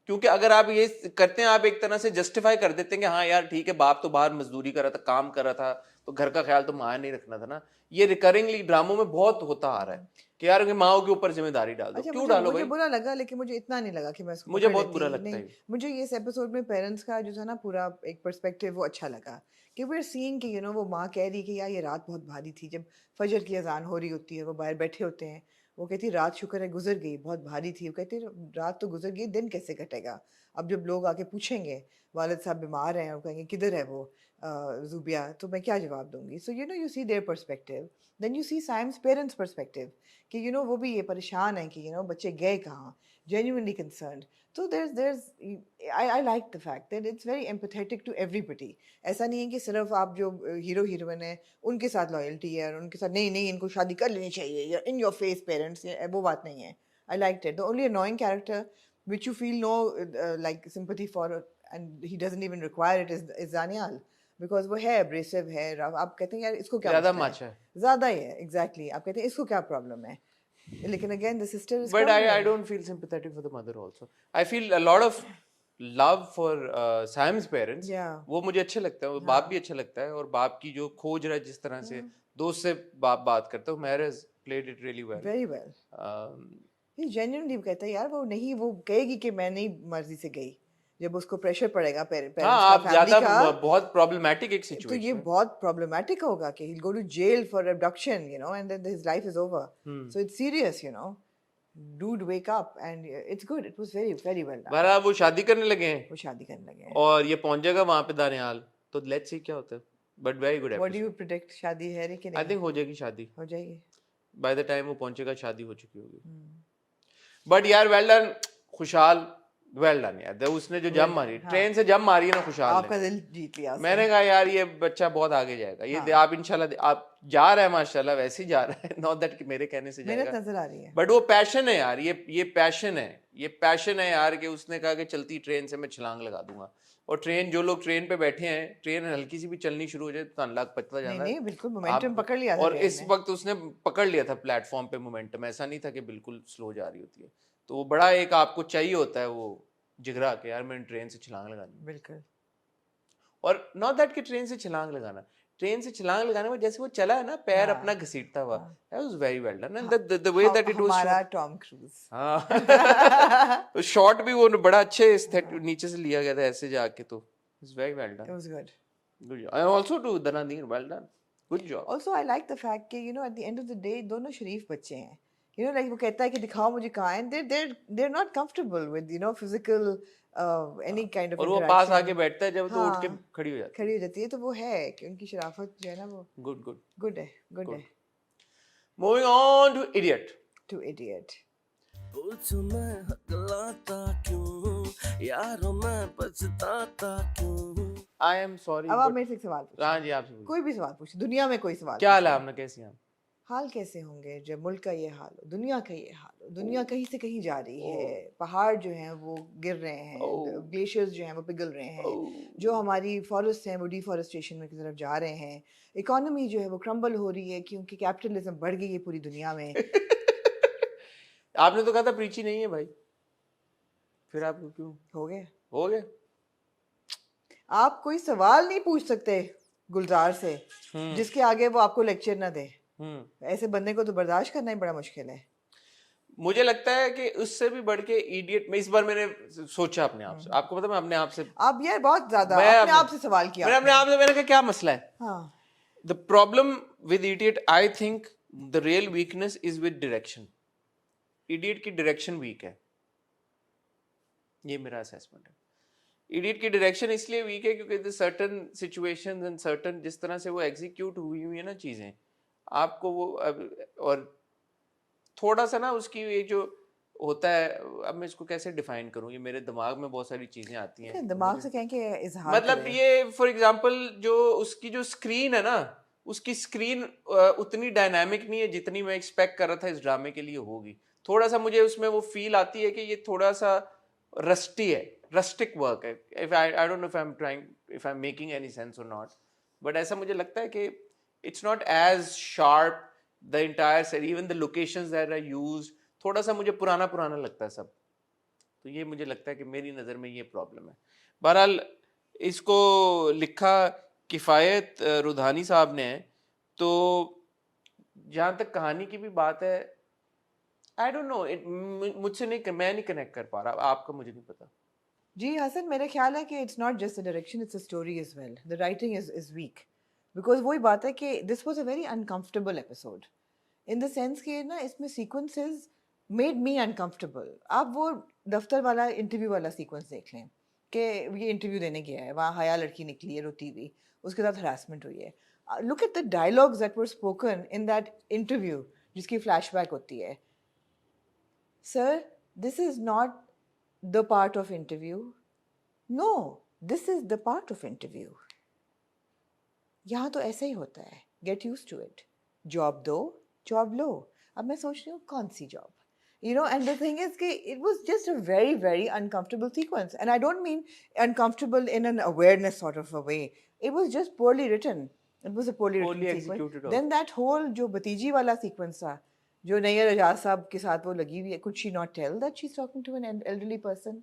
[SPEAKER 1] क्योंकि अगर आप ये करते हैं, आप एक तरह से जस्टिफाई कर देते हैं कि हाँ यार ठीक है, बाप तो बाहर मजदूरी कर रहा था, काम कर रहा था, तो घर का ख्याल तो माँ नहीं रखना था ना. ये रिकरिंगली ड्रामों में बहुत होता आ रहा है कि यार माओ के ऊपर जिम्मेदारी डाल दो.
[SPEAKER 2] अच्छा,
[SPEAKER 1] क्यों डालो भाई?
[SPEAKER 2] मुझे बुरा लगा, लेकिन मुझे इतना नहीं लगा कि मैं इसको
[SPEAKER 1] मुझे बहुत बुरा लगता है.
[SPEAKER 2] मुझे इस एपिसोड में पेरेंट्स का जो था ना पूरा एक पर्सपेक्टिव वो अच्छा लगा कि वी आर सीइंग कि वो माँ कह रही कि यार ये रात बहुत भारी थी. जब फजर की अजान हो रही होती है, वो बाहर बैठे होते हैं, वो कहती रात शुक्र है गुजर गई, बहुत भारी थी. वो कहती रात तो गुजर गई, दिन कैसे कटेगा? अब जब लोग आके पूछेंगे वालिद साहब बीमार हैं और कहेंगे किधर है वो ज़ुबिया, तो मैं क्या जवाब दूंगी? So you see their perspective. Then you see Saim's parents perspective कि वो भी ये परेशान है कि बच्चे गए कहाँ, genuinely concerned. So I like the fact that it's very empathetic to everybody. ऐसा नहीं है कि सिर्फ आप जो हीरो हीरोइन है उनके साथ लॉयल्टी है और उनके साथ नहीं इनको शादी कर लेनी चाहिए या इन योर फेस पेरेंट्स, वो बात नहीं है. I liked it. The only annoying character which you feel no like sympathy for and he doesn't even require it is Daniel. Because वो है abrasive है. आप कहते हैं यार इसको क्या ज़्यादा ही है. Exactly. आप कहते हैं इसको क्या प्रॉब्लम है? लेकिन again the sister is
[SPEAKER 1] but I don't feel sympathetic for the mother also. I feel a lot of love for Sam's parents. वो मुझे अच्छे लगता है. बाप भी अच्छा लगता है और बाप की जो खोज रहा है जिस तरह से दोस्त से बात करता है, Mahrez played it really well.
[SPEAKER 2] Very well. He genuinely कहता है यार वो कहेगी कि मैं नहीं मर्जी से गई. जब उसको प्रेशर पड़ेगा पेरेंट्स का, फैमिली का,
[SPEAKER 1] बहुत प्रॉब्लमेटिक एक सिचुएशन.
[SPEAKER 2] तो ये बहुत प्रॉब्लमेटिक होगा कि he'll go to jail for abduction, and then his life is over. So it's serious, Dude, wake up, and it's good. It was very, very well done.
[SPEAKER 1] बड़ा वो शादी करने लगे हैं. और ये पहुंच जाएगा वहाँ पे दानियाल, तो let's see क्या होता है. But very good episode.
[SPEAKER 2] What do you predict? शादी है कि नहीं?
[SPEAKER 1] I think हो जाएगी शादी.
[SPEAKER 2] हो जाएगी.
[SPEAKER 1] By the time वो पहुंचेगा शादी हो चुकी होगी. But यार well done, खुशहाल. वेल डन यार. उसने जो जंप मारी, ट्रेन से जंप मारी है ना खुशहाल
[SPEAKER 2] आपका दिल जीत लिया.
[SPEAKER 1] मैंने कहा यार ये बच्चा बहुत आगे जाएगा. ये आप इंशाल्लाह, आप जा रहा है माशाल्लाह, वैसे ही जा रहा है. नॉट दैट कि मेरे कहने से जाएगा,
[SPEAKER 2] मेहनत नजर आ रही है.
[SPEAKER 1] बट वो पैशन है यार. ये पैशन है यार कि उसने कहा कि चलती ट्रेन से मैं छलांग लगा दूंगा. और ट्रेन, जो लोग ट्रेन पे बैठे हैं, ट्रेन हल्की सी भी चलनी शुरू हो जाए तो अनलॉक पता जाना.
[SPEAKER 2] नहीं बिल्कुल मोमेंटम पकड़ लिया था.
[SPEAKER 1] और इस वक्त उसने पकड़ लिया था प्लेटफॉर्म पे मोमेंटम. ऐसा नहीं था कि बिल्कुल स्लो जा रही होती है. तो वो बड़ा एक आपको चाहिए होता है वो जिगरा के यार मैंने ट्रेन से छलांग लगानी.
[SPEAKER 2] बिल्कुल.
[SPEAKER 1] और नॉट दैट कि ट्रेन से छलांग लगाने में जैसे वो चला है ना, पैर अपना घसीटता हुआ, that was very well done. And the way that it was
[SPEAKER 2] हमारा टॉम क्रूज.
[SPEAKER 1] तो शॉट भी वो बड़ा अच्छे नीचे से लिया गया था ऐसे जाके, तो it was very well done.
[SPEAKER 2] It was good.
[SPEAKER 1] Good job. And also to Danadir, well done. Good job.
[SPEAKER 2] Also I like the fact कि at the end of the day दोनों शरीफ बच्चे हैं. Like वो कहता है कि दिखाओ मुझे कहाँ है. They're not comfortable with physical any kind of
[SPEAKER 1] और वो पास आके बैठता है जब तो उठ के खड़ी हो
[SPEAKER 2] जाती है. तो वो है कि उनकी शराफत जो है ना वो good है.
[SPEAKER 1] Moving on to Idiot.
[SPEAKER 3] पूछो मैं हकलाता क्यों यारों मैं पछताता क्यों.
[SPEAKER 1] I am sorry.
[SPEAKER 2] अब आप मेरे से एक सवाल पूछो.
[SPEAKER 1] हाँ जी, आपसे पूछो.
[SPEAKER 2] कोई भी सवाल पूछो, दुनिया में कोई सवाल.
[SPEAKER 1] क्या हाल है आपने, कैसी हैं?
[SPEAKER 2] हाल कैसे होंगे जब मुल्क का ये हाल हो, दुनिया का ये हाल हो. दुनिया कहीं से कहीं जा रही है. पहाड़ जो हैं वो गिर रहे हैं, ग्लेशियर्स जो हैं वो पिघल रहे हैं, जो हमारी फॉरेस्ट हैं वो डिफॉरेस्टेशन की तरफ जा रहे हैं. इकोनॉमी जो है वो क्रम्बल हो रही है क्योंकि कैपिटलिज्म बढ़ गई है पूरी दुनिया में.
[SPEAKER 1] आपने तो कहा था प्रीची नहीं है भाई, फिर आप क्यों हो गए?
[SPEAKER 2] आप कोई सवाल नहीं पूछ सकते गुलजार से जिसके आगे वो आपको लेक्चर ना दे. ऐसे बंदे को तो बर्दाश्त करना ही बड़ा मुश्किल है.
[SPEAKER 1] मुझे लगता है कि उससे भी बढ़ के इडियट में इस बार मैंने सोचा अपने आप से. आपको पता, मैं अपने आप से,
[SPEAKER 2] आप यार बहुत ज्यादा अपने आप से सवाल किया.
[SPEAKER 1] मैंने अपने आप से, मैंने कहा क्या मसला है. The problem with idiot, I think the real weakness is with direction. Idiot की डायरेक्शन वीक है, ये मेरा असेसमेंट है. इडियट की डायरेक्शन इसलिए वीक है क्योंकि सर्टेन सिचुएशंस एंड सर्टेन जिस तरह से वो एग्जीक्यूट हुई है ना चीजें, आपको वो और थोड़ा सा ना उसकी ये जो होता है, अब मैं इसको कैसे डिफाइन करूं, ये मेरे दिमाग में बहुत सारी चीजें आती हैं
[SPEAKER 2] दिमाग से कहें कि इजहार
[SPEAKER 1] मतलब ये फॉर एग्जांपल जो उसकी जो स्क्रीन है ना, उसकी स्क्रीन उतनी डायनामिक नहीं है जितनी मैं एक्सपेक्ट कर रहा था इस ड्रामे के लिए होगी। थोड़ा सा मुझे उसमें वो फील आती है कि ये थोड़ा सा रस्टी है, रस्टिक वर्क है। If I don't know if I am making any sense और नॉट, बट ऐसा मुझे लगता है कि it's not as sharp the entire set, even the locations that are used, थोड़ा सा मुझे पुराना पुराना लगता है सब। तो ये मुझे लगता है कि मेरी नज़र में ये प्रॉब्लम है। बहरहाल इसको लिखा किफ़ायत रुधानी साहब ने, तो जहाँ तक कहानी की भी बात है, आई डोंट नो, मुझसे नहीं, मैं नहीं कनेक्ट कर पा रहा, आपका मुझे नहीं पता।
[SPEAKER 2] जी हसन, मेरा ख्याल है कि it's not just the direction, it's a story as well. The writing is weak because वही बात है कि this was a very uncomfortable episode in the sense कि ना इसमें सीक्वेंसेस मेड मी अनकंफर्टेबल। आप वो दफ्तर वाला इंटरव्यू वाला सीक्वेंस देख लें कि ये इंटरव्यू देने गया है, वहाँ हया लड़की निकली है रोती हुई, उसके साथ हरासमेंट हुई है। Look at the dialogues that were spoken in that interview जिसकी फ्लैशबैक होती है। Sir, this is not the part of interview. No, this is the part of interview. यहाँ तो ऐसा ही होता है, get used to it. Job दो, job लो। अब मैं सोच रही हूँ कौन सी job? You know, and the thing is कि it was just a very, very uncomfortable sequence. And I don't mean uncomfortable in an awareness sort of a way. It was just poorly written. It was a poorly written sequence. Then that whole जो भतीजी वाला sequence था, जो नैयर एजाज साहब के साथ वो लगी हुई है, could she not tell that she's talking to an elderly person?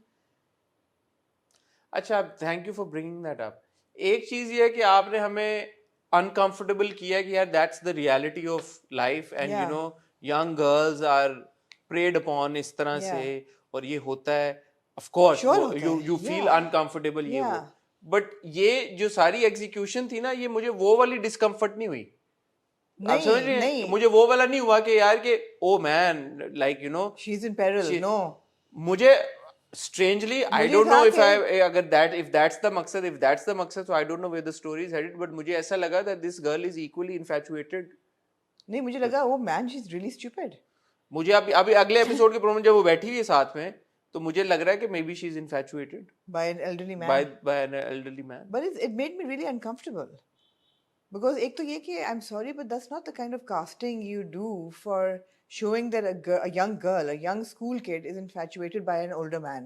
[SPEAKER 1] अच्छा, thank you for bringing that up. एक चीज ये है कि आपने हमें अनकंफर्टेबल किया कि यार that's the reality of life and you know young girls are preyed upon इस तरह से, और ये होता है of course, you feel uncomfortable ये वो, बट ये जो सारी एग्जीक्यूशन थी ना, ये मुझे वो वाली डिस्कम्फर्ट नहीं हुई। आप समझ रहे हैं, मुझे वो वाला नहीं हुआ कि यार के oh man like you know she is in peril. No, मुझे strangely I don't know if अगर if that's the मकसद, so I don't know where the story is headed, but मुझे ऐसा लगा that this girl is equally infatuated।
[SPEAKER 2] नहीं, मुझे लगा वो man she's really stupid।
[SPEAKER 1] मुझे अभी अगले एपिसोड के प्रोग्राम जब वो बैठी हुई है साथ में, तो मुझे लग रहा है कि maybe she's infatuated
[SPEAKER 2] by an elderly man,
[SPEAKER 1] by an elderly man,
[SPEAKER 2] but it made me really uncomfortable because एक तो ये कि I'm sorry but that's not the kind of casting you do for showing that a young girl, a young school kid is infatuated by an older man,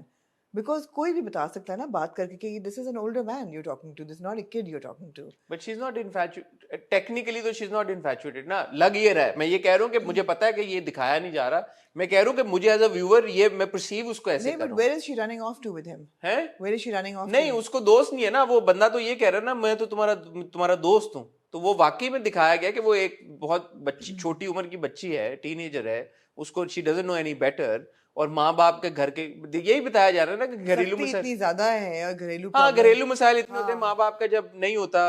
[SPEAKER 2] because कोई भी बता सकता है ना बात करके कि this is an older man you're talking to, this is not a kid you're talking to।
[SPEAKER 1] but she's not infatuated technically, तो she's not infatuated ना, लग ये रहा है। मैं ये कह रहा हूँ कि मुझे पता है कि ये दिखाया नहीं जा रहा, मैं कह रहा हूँ कि मुझे एज अ व्यूअर ये मैं परसीव उसको ऐसे कर रहा हूँ।
[SPEAKER 2] but where is she running off to with him?
[SPEAKER 1] हैं?
[SPEAKER 2] Where is she running off?
[SPEAKER 1] नहीं, उसको दोस्त नहीं है ना, वो बंदा तो ये कह रहा है ना मैं तो तुम्हारा दोस्त हूँ, तो वो वाकई में दिखाया गया कि वो एक बहुत बच्ची, छोटी उम्र की बच्ची है, टीनेजर है, उसको she doesn't know any better, और माँ बाप के घर के यही बताया जा रहा है ना कि घरेलू मसाइल इतनी
[SPEAKER 2] ज्यादा है, और
[SPEAKER 1] घरेलू मसाइल इतने होते हैं, माँ बाप का जब नहीं होता,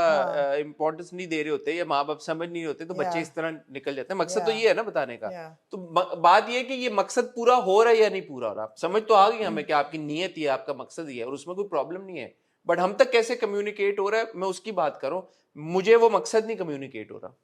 [SPEAKER 1] इम्पोर्टेंस नहीं दे रहे होते या माँ बाप समझ नहीं होते, तो बच्चे इस तरह निकल जाते हैं। मकसद तो ये है ना बताने का। तो बात ये है कि ये मकसद पूरा हो रहा है या नहीं पूरा हो रहा, समझ तो आ गई हमें कि आपकी नीयत ही है, आपका मकसद ही है, और उसमें कोई प्रॉब्लम नहीं है, बट हम तक कैसे कम्युनिकेट हो रहा है, मैं उसकी बात करूं। मुझे वो मकसद नहीं कम्युनिकेट हो रहा,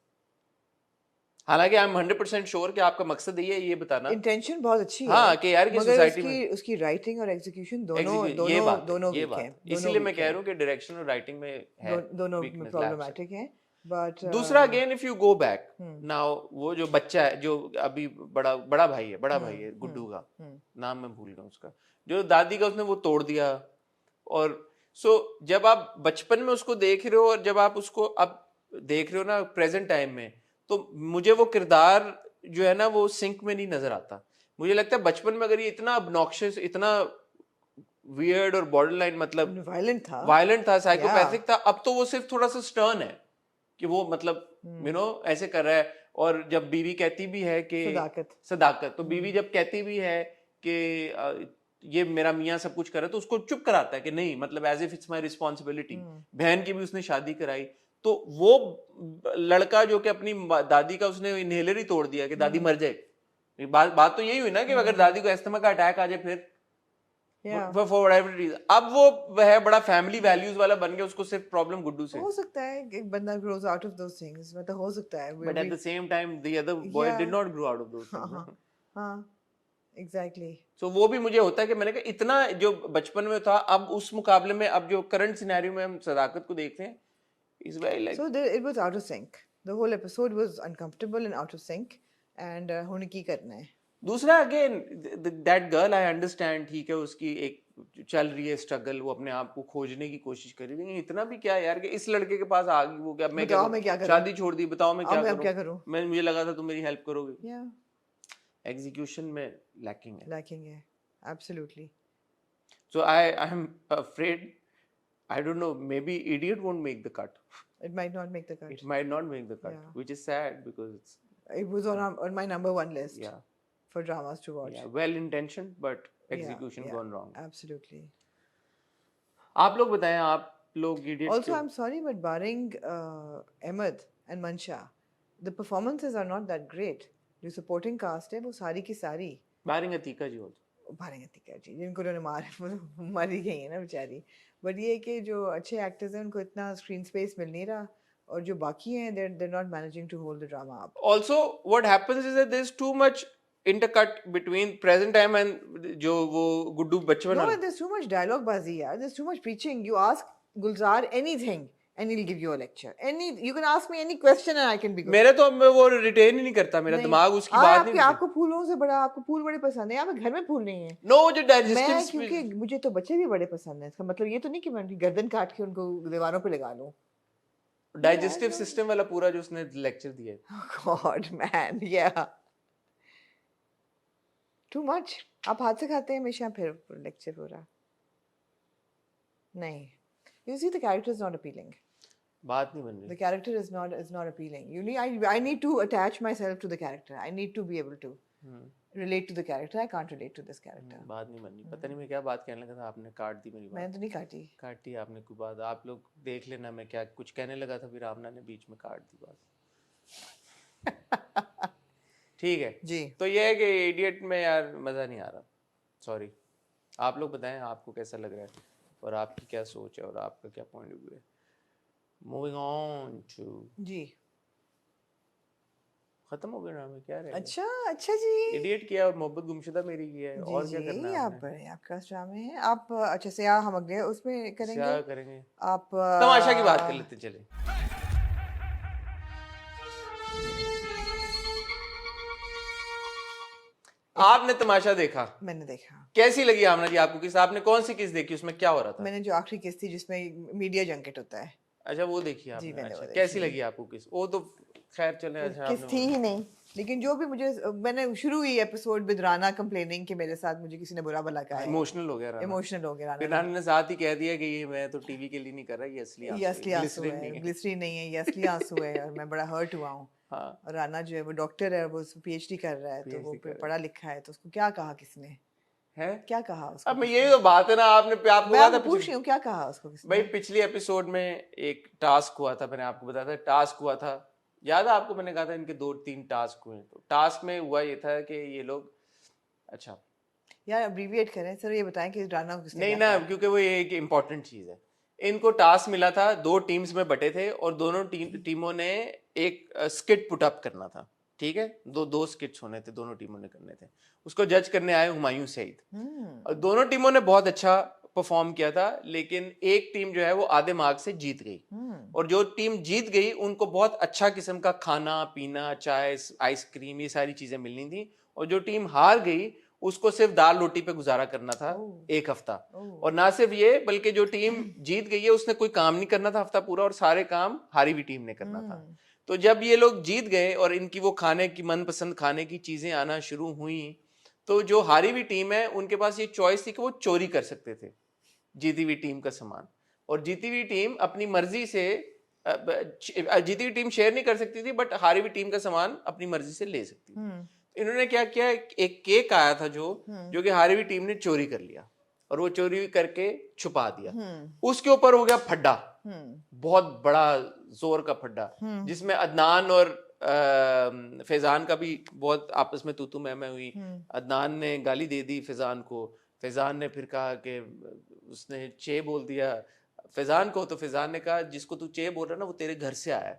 [SPEAKER 1] हालांकि आई एम 100% श्योर कि आपका मकसद ये बताना,
[SPEAKER 2] इंटेंशन बहुत अच्छी है,
[SPEAKER 1] हाँ, कि यार की सोसाइटी में
[SPEAKER 2] उसकी राइटिंग और एग्जीक्यूशन दोनों वीक हैं,
[SPEAKER 1] इसीलिए मैं कह रहा हूँ कि डायरेक्शन और राइटिंग में है,
[SPEAKER 2] दोनों प्रॉब्लमैटिक हैं। बट
[SPEAKER 1] दूसरा again if you go back now, वो जो बच्चा है जो अभी बड़ा भाई है गुड्डू का नाम मैं भूल गया उसका, जो दादी का उसने वो तोड़ दिया, और जब आप बचपन में उसको देख रहे हो और जब आप उसको अब देख रहे हो ना प्रेजेंट टाइम में, तो मुझे वो किरदार जो है ना वो सिंक में नहीं नजर आता। मुझे लगता है बचपन में अगर ये इतना ऑब्नॉक्शियस, इतना वियर्ड और बॉर्डरलाइन, मतलब वायलेंट था, साइकोपैथिक था, अब तो वो सिर्फ थोड़ा सा स्टर्न है कि वो मतलब यू नो ऐसे कर रहा है। और जब बीवी कहती भी है कि सदाकत, तो बीवी जब कहती भी है कि ये मेरा मियाँ सब कुछ कर रहा है, तो उसको चुप कराता है कि नहीं, मतलब as if it's my responsibility. बहन की भी उसने शादी कराई, तो वो लड़का जो कि अपनी दादी का उसने इनहेलर ही तोड़ दिया कि दादी मर जाए। बात तो यही हुई ना कि अगर दादी को अस्थमा का अटैक आ जाए फिर, for whatever reason. अब वो है बड़ा फैमिली वैल्यूज वाला बन गया, उसको सिर्फ प्रॉब्लम गुड्डू से
[SPEAKER 2] हो सकता है एक बंदा grows out of those things, मतलब हो सकता है,
[SPEAKER 1] but at the same time the other boy did not grow out of those things.
[SPEAKER 2] हाँ exactly.
[SPEAKER 1] So वो भी मुझे होता है कि मैंने कहा इतना जो बचपन में था, अब उस मुकाबले में अब जो करंट सिनेरियो में हम सदाकत को देखते हैं is very like,
[SPEAKER 2] so it was out of sync, the whole episode was uncomfortable and out of sync, and होने की करना है.
[SPEAKER 1] दूसरा again that girl I understand, ठीक है उसकी एक चल रही है स्ट्रगल, वो अपने आप को खोजने की कोशिश कर रही है, इतना भी क्या यार कि इस लड़के के पास आ गई वो क्या, मैं क्या करूं, शादी छोड़ दी, बताओ मैं क्या करूं, मैं मुझे लगा था तुम मेरी हेल्प करोगे. एग्जीक्यूशन में लैकिंग है
[SPEAKER 2] absolutely.
[SPEAKER 1] So I am afraid, I don't know, maybe Idiot won't make the cut.
[SPEAKER 2] It might not make the cut.
[SPEAKER 1] It might not make the cut, which is sad because
[SPEAKER 2] it was on my number one list.
[SPEAKER 1] Yeah.
[SPEAKER 2] For dramas to watch.
[SPEAKER 1] Yeah, well intentioned but execution gone wrong.
[SPEAKER 2] Absolutely.
[SPEAKER 1] आप लोग बताएं, आप लोग Idiot.
[SPEAKER 2] Also, I'm sorry, but barring Ahmed and Mansha, the performances are not that great. जो supporting cast है वो सारी की सारी.
[SPEAKER 1] Barring Atika ji also.
[SPEAKER 2] barring Atika ji, जिनको उन्होंने मारी गई है ना बेचारी. But ये कि जो अच्छे actors हैं उनको इतना screen space मिल नहीं रहा, और जो बाकी हैं they're not managing to hold the drama up.
[SPEAKER 1] Also, what happens is that there's too much intercut between present time and जो वो गुड्डू बचपन.
[SPEAKER 2] No, there's too much dialogue बाजी यार. There's too much preaching. You ask Gulzar anything and he'll give you a lecture. You can ask me any question and I can be good.
[SPEAKER 1] मेरे तो वो retain ही नहीं करता, मेरा दिमाग उसकी बात नहीं.
[SPEAKER 2] आपको फूलों से बड़ा, आपको फूल बड़े पसंद है. यहाँ पे घर में फूल नहीं है.
[SPEAKER 1] No, जो digestive.
[SPEAKER 2] क्योंकि मुझे तो बच्चे भी बड़े पसंद हैं. इसका मतलब ये तो नहीं कि मैं उनकी गर्दन काट के उनको दीवारों पे लगा लूं.
[SPEAKER 1] Digestive system वाला पूरा जो उसने lecture दिया.
[SPEAKER 2] Oh God, man, yeah. Too much. आप हाथ से खाते हैं हमेशा, फिर lecture पूरा. नहीं. You see, the character is not appealing.
[SPEAKER 1] बात नहीं बन रही.
[SPEAKER 2] The character is not appealing. I need to attach myself to the character. I need to be able to relate to the character. I can't relate to this character.
[SPEAKER 1] बात नहीं बन रही. पता नहीं मैं क्या बात कहने लगा था, आपने काट दी मेरी बात.
[SPEAKER 2] मैंने तो नहीं काटी.
[SPEAKER 1] काटी आपने कोई बात. आप लोग देख लेना मैं क्या कुछ कहने लगा था, फिर आपने बीच में काट दी बात. ठीक है
[SPEAKER 2] जी.
[SPEAKER 1] तो ये है कि इडियट में यार मज़ा नहीं आ रहा. सॉरी. आप लोग बताएं आपको कैसा लग रहा है और आपकी क्या सोच है और आपका क्या पॉइंट ऑफ व्यू है. Moving on to.
[SPEAKER 2] जी.
[SPEAKER 1] खत्म हो गया ड्रामा, क्या रहा.
[SPEAKER 2] अच्छा जी.
[SPEAKER 1] इडियट किया और मोहब्बत गुमशुदा मेरी की है, और क्या करना है.
[SPEAKER 2] आपका ड्रामे है. आप अच्छा से हम अगले उसमें करेंगे.
[SPEAKER 1] क्या करेंगे.
[SPEAKER 2] आप
[SPEAKER 1] तमाशा की बात कर लेते चले. आपने तमाशा देखा.
[SPEAKER 2] मैंने देखा. कैसी
[SPEAKER 1] लगी आमना जी आपको किस, आपने कौन सी किस देखी, उसमें क्या हो रहा था.
[SPEAKER 2] मैंने जो आखिरी किस थी जिसमें मीडिया जंकेट होता है.
[SPEAKER 1] अच्छा वो देखी आपने. अच्छा कैसी लगी आपको किस. वो तो खैर चले. अच्छा
[SPEAKER 2] किस थी ही नहीं, लेकिन जो भी मुझे, मैंने शुरू हुई एपिसोड विद राना कंप्लेनिंग कि मेरे साथ मुझे किसी ने बुरा भला कहा है.
[SPEAKER 1] इमोशनल हो गया राना. फिर राना ने साथ ही कह दिया कि ये मैं तो टीवी के लिए नहीं कर रहा, ये असली
[SPEAKER 2] आंसू है, ग्लिसरीन नहीं है, ये असली आंसू है, और मैं बड़ा हर्ट हुआ हूँ. और राना जो है वो डॉक्टर है, वो पीएचडी कर रहा है, तो वो पढ़ा लिखा है, तो उसको क्या कहा किसने
[SPEAKER 1] है,
[SPEAKER 2] क्या कहा उसको.
[SPEAKER 1] अब मैं यही तो बात है ना, आपने आपको कहा था,
[SPEAKER 2] पूछ रही हूँ क्या कहा उसको किसने.
[SPEAKER 1] भाई पिछली एपिसोड में एक टास्क हुआ था, मैंने आपको बताया था टास्क हुआ था, याद है आपको. मैंने कहा था इनके 2-3 टास्क हुए. तो टास्क में हुआ ये था कि ये लोग, अच्छा
[SPEAKER 2] यार अब्रीविएट करें सर, ये बताएं कि राना को किसने
[SPEAKER 1] नहीं ना, क्योंकि वो ये एक इम्पोर्टेंट चीज है. इनको टास्क मिला था, 2 टीम्स में बटे थे और दोनों टीमों ने एक स्किट पुट अप करना था. ठीक है, दो स्किट्स होने थे, दोनों टीमों ने करने थे. उसको जज करने आए हुमायूं सईद. और दोनों टीमों ने बहुत अच्छा परफॉर्म किया था, लेकिन एक टीम जो है वो आधे मार्क से जीत गई. और जो टीम जीत गई उनको बहुत अच्छा किस्म का खाना पीना, चाय, आइसक्रीम, ये सारी चीजें मिलनी थी. और जो टीम हार गई उसको सिर्फ दाल रोटी पे गुजारा करना था 1 हफ्ता. और ना सिर्फ ये, बल्कि जो टीम जीत गई है उसने कोई काम नहीं करना था हफ्ता पूरा, और सारे काम हारी हुई टीम ने करना था. तो जब ये लोग जीत गए और इनकी वो खाने की मनपसंद खाने की चीजें आना शुरू हुई, तो जो हारी हुई टीम है उनके पास ये चॉइस थी कि वो चोरी कर सकते थे जीती हुई टीम का सामान. और जीती हुई टीम अपनी मर्जी से, जीती हुई टीम शेयर नहीं कर सकती थी, बट हारी हुई टीम का सामान अपनी मर्जी से ले सकती थी. इन्होंने क्या किया, एक केक आया था जो कि हारी हुई टीम ने चोरी कर लिया और वो चोरी करके छुपा दिया. उसके ऊपर हो गया फड्डा, बहुत बड़ा जोर का फड्डा, जिसमें अदनान और फैजान का भी बहुत आपस में तू मैं हुई. अदनान ने गाली दे दी फैजान को, फैजान ने फिर कहा कि उसने चे बोल दिया फैजान को, तो फैजान ने कहा जिसको तू चे बोल रहा ना वो तेरे घर से आया।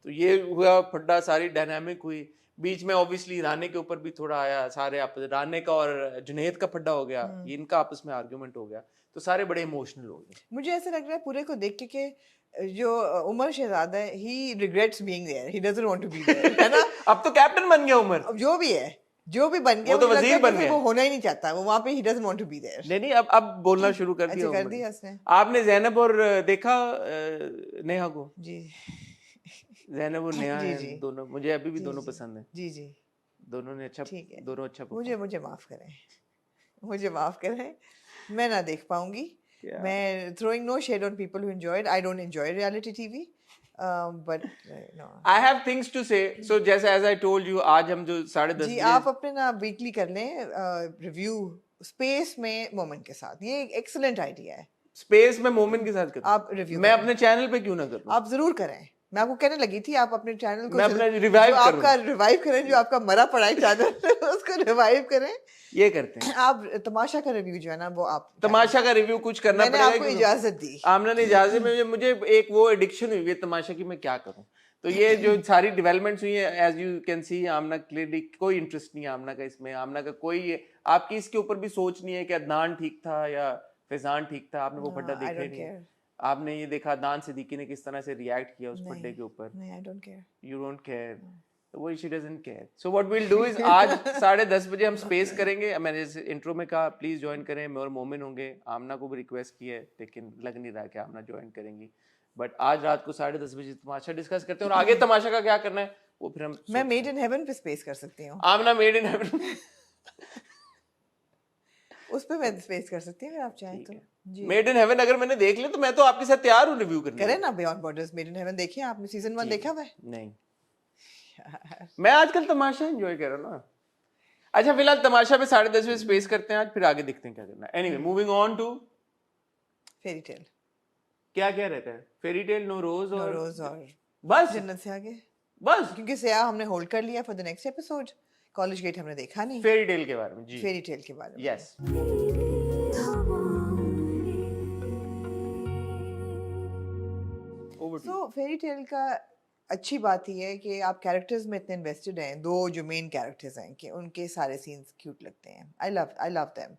[SPEAKER 1] तो ये हुआ फड्डा, सारी डायनामिक हुई। बीच में ऑब्वियसली राने के ऊपर भी थोड़ा आया, सारे राने का और जुनैद का फड्डा हो गया, ये इनका आपस में आर्गुमेंट हो गया, तो सारे बड़े इमोशनल हो गए।
[SPEAKER 2] मुझे ऐसा लग रहा है पूरे को देख के जो उमर शहजादा है, he regrets being there, he doesn't want to be there, है ना।
[SPEAKER 1] अब तो कैप्टन बन गया उमर,
[SPEAKER 2] अब जो भी है, जो भी बन गया,
[SPEAKER 1] वो तो वजीर बन गया,
[SPEAKER 2] वो होना ही नहीं चाहता, वो वहाँ पे ही doesn't want to be there.
[SPEAKER 1] नहीं अब बोलना शुरू कर दिया।
[SPEAKER 2] कर दिया उसने।
[SPEAKER 1] आपने ज़ैनब और देखा नेहा को?
[SPEAKER 2] जी
[SPEAKER 1] ज़ैनब और नेहा है दोनों, मुझे अभी भी दोनों पसंद है।
[SPEAKER 2] जी जी,
[SPEAKER 1] दोनों ने अच्छा, दोनों अच्छा।
[SPEAKER 2] मुझे माफ करें, मुझे माफ करें, मैं ना देख पाऊंगी। मैं throwing no shade on people who enjoy it. I don't enjoy reality TV, but no.
[SPEAKER 1] I have things to say. So जैसे as I told you, आज हम जो 10:30
[SPEAKER 2] जी आप अपने ना वीकली कर लें रिव्यू स्पेस में मोमेंट के साथ, ये एक एक्सीलेंट आइडिया है।
[SPEAKER 1] स्पेस में मोमेंट के साथ
[SPEAKER 2] आप रिव्यू
[SPEAKER 1] मैं अपने चैनल पे क्यों ना करूं?
[SPEAKER 2] आप जरूर करें, मैं आपको कहने लगी थी आप अपने चैनल को
[SPEAKER 1] रिवाइव
[SPEAKER 2] करें, जो आपका मरा पड़ा है चैनल उसको रिवाइव करें।
[SPEAKER 1] ये करते हैं।
[SPEAKER 2] आप तमाशा का रिव्यू जो है ना, वो आप
[SPEAKER 1] तमाशा का रिव्यू कुछ करना
[SPEAKER 2] पड़ेगा। मैंने आपको इजाजत दी,
[SPEAKER 1] आमना ने इजाजत में, मुझे एक वो एडिक्शन हुई है तमाशा की, मैं क्या करूं। तो ये जो सारी डेवलपमेंट्स हुई है, as you can see, Aamna clearly कोई इंटरेस्ट नहीं है आमना का इसमें। आमना का कोई आपकी इसके ऊपर भी सोच नहीं है कि अदनान ठीक था या फैजान ठीक था। आपने वो फड्डा देखा ही नहीं, आपने ये देखा अदनान सिद्दीकी ने किस तरह से रिएक्ट किया उस फड्डे के ऊपर।
[SPEAKER 2] I don't care,
[SPEAKER 1] you don't care, वो she doesn't care. So what we'll do is आज 10:30 बजे हम स्पेस करेंगे। मैंने जैसे इंट्रो में कहा प्लीज ज्वाइन करें, मैं और मोमिन होंगे। आमना को भी रिक्वेस्ट की है लेकिन लग नहीं रहा कि आमना ज्वाइन करेंगी, बट आज रात को 10:30 बजे तमाशा डिस्कस करते हैं, और आगे तमाशा का क्या करना है वो फिर हम।
[SPEAKER 2] मैं मेड इन हेवन पे स्पेस कर सकती हूँ।
[SPEAKER 1] आमना मेड इन हेवन
[SPEAKER 2] उस पे मैं स्पेस कर सकती हूँ अगर आप चाहें तो।
[SPEAKER 1] मेड इन हेवन अगर मैंने देख लिया तो मैं तो आपके साथ तैयार हूँ रिव्यू करने।
[SPEAKER 2] करें ना beyond borders, made in heaven देखिए आपने, सीजन 1 देखा हुआ है?
[SPEAKER 1] नहीं मैं आजकल तमाशा एंजॉय कर रहा हूँ ना। अच्छा फिलहाल तमाशा पे 10:30 बजे स्पेस करते हैं आज, फिर आगे देखते हैं क्या करना है। Anyway moving on to
[SPEAKER 2] fairy tale.
[SPEAKER 1] क्या क्या रहता है फेरी टेल? नो रोज और
[SPEAKER 2] बस जन्नत से आगे,
[SPEAKER 1] बस
[SPEAKER 2] क्योंकि सया हमने होल्ड कर लिया for the next episode. College gate हमने देखा नहीं।
[SPEAKER 1] फेरी टेल के बारे में जी,
[SPEAKER 2] फेरी टेल के बारे में
[SPEAKER 1] यस।
[SPEAKER 2] सो फेरी टेल का अच्छी बात ये है कि आप कैरेक्टर्स में इतने इन्वेस्टेड हैं। दो जो मेन कैरेक्टर्स हैं कि उनके सारे सीन्स क्यूट लगते हैं। I love them,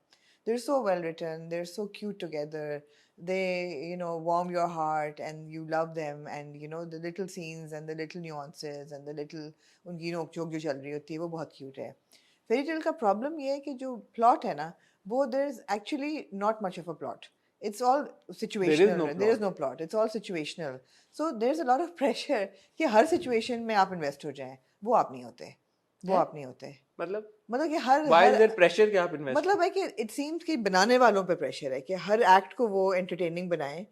[SPEAKER 2] they are so well written, they are so cute together, they warm your heart and you love them, and the little scenes and the little nuances and the little उनकी नोक-झोंक जो चल रही होती है वो बहुत cute है। Fairy tale का प्रॉब्लम ये है कि जो प्लॉट है ना वो there is actually not much of a plot, it's all situational, there is no plot, it's all situational, so there's a lot of pressure कि हर situation में आप इन्वेस्ट हो जाएं। वो आप नहीं होते, वो आप नहीं होते।
[SPEAKER 1] मतलब
[SPEAKER 2] कि हर
[SPEAKER 1] Why is there pressure कि आप इन्वेस्ट,
[SPEAKER 2] मतलब है कि इट सीम्स कि बनाने वालों पे प्रेशर है कि हर एक्ट को वो एंटरटेनिंग बनाएं,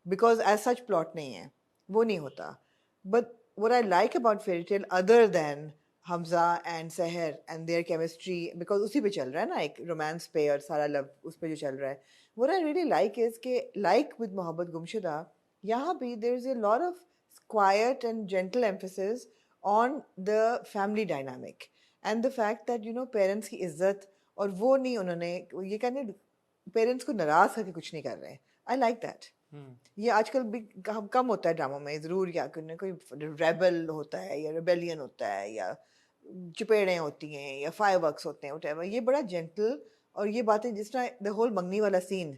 [SPEAKER 2] बिकॉज एज सच प्लॉट नहीं है, वो नहीं होता। But what I like about fairy tale other than Hamza and सहर एंड देयर केमिस्ट्री, बिकॉज उसी पे चल रहा है ना, एक रोमांस पे और सारा लव उस पे जो चल रहा है, what I really like is के लाइक विद मोहब्बत गुमशुदा यहाँ भी there is a lot of quiet and gentle emphasis on the family dynamic and the fact that parents की इज्जत, और वो नहीं उन्होंने ये कहने पेरेंट्स को नाराज करके कुछ नहीं कर रहे हैं। I like that. ये आजकल भी कम होता है ड्रामा में, ज़रूर या कोई रेबल होता है या रेबेलियन होता है या चपेड़ें होती हैं या फायरवर्क्स होते हैं व्हाटएवर। ये बड़ा जेंटल, और ये बातें जिस तरह द होल मंगनी वाला सीन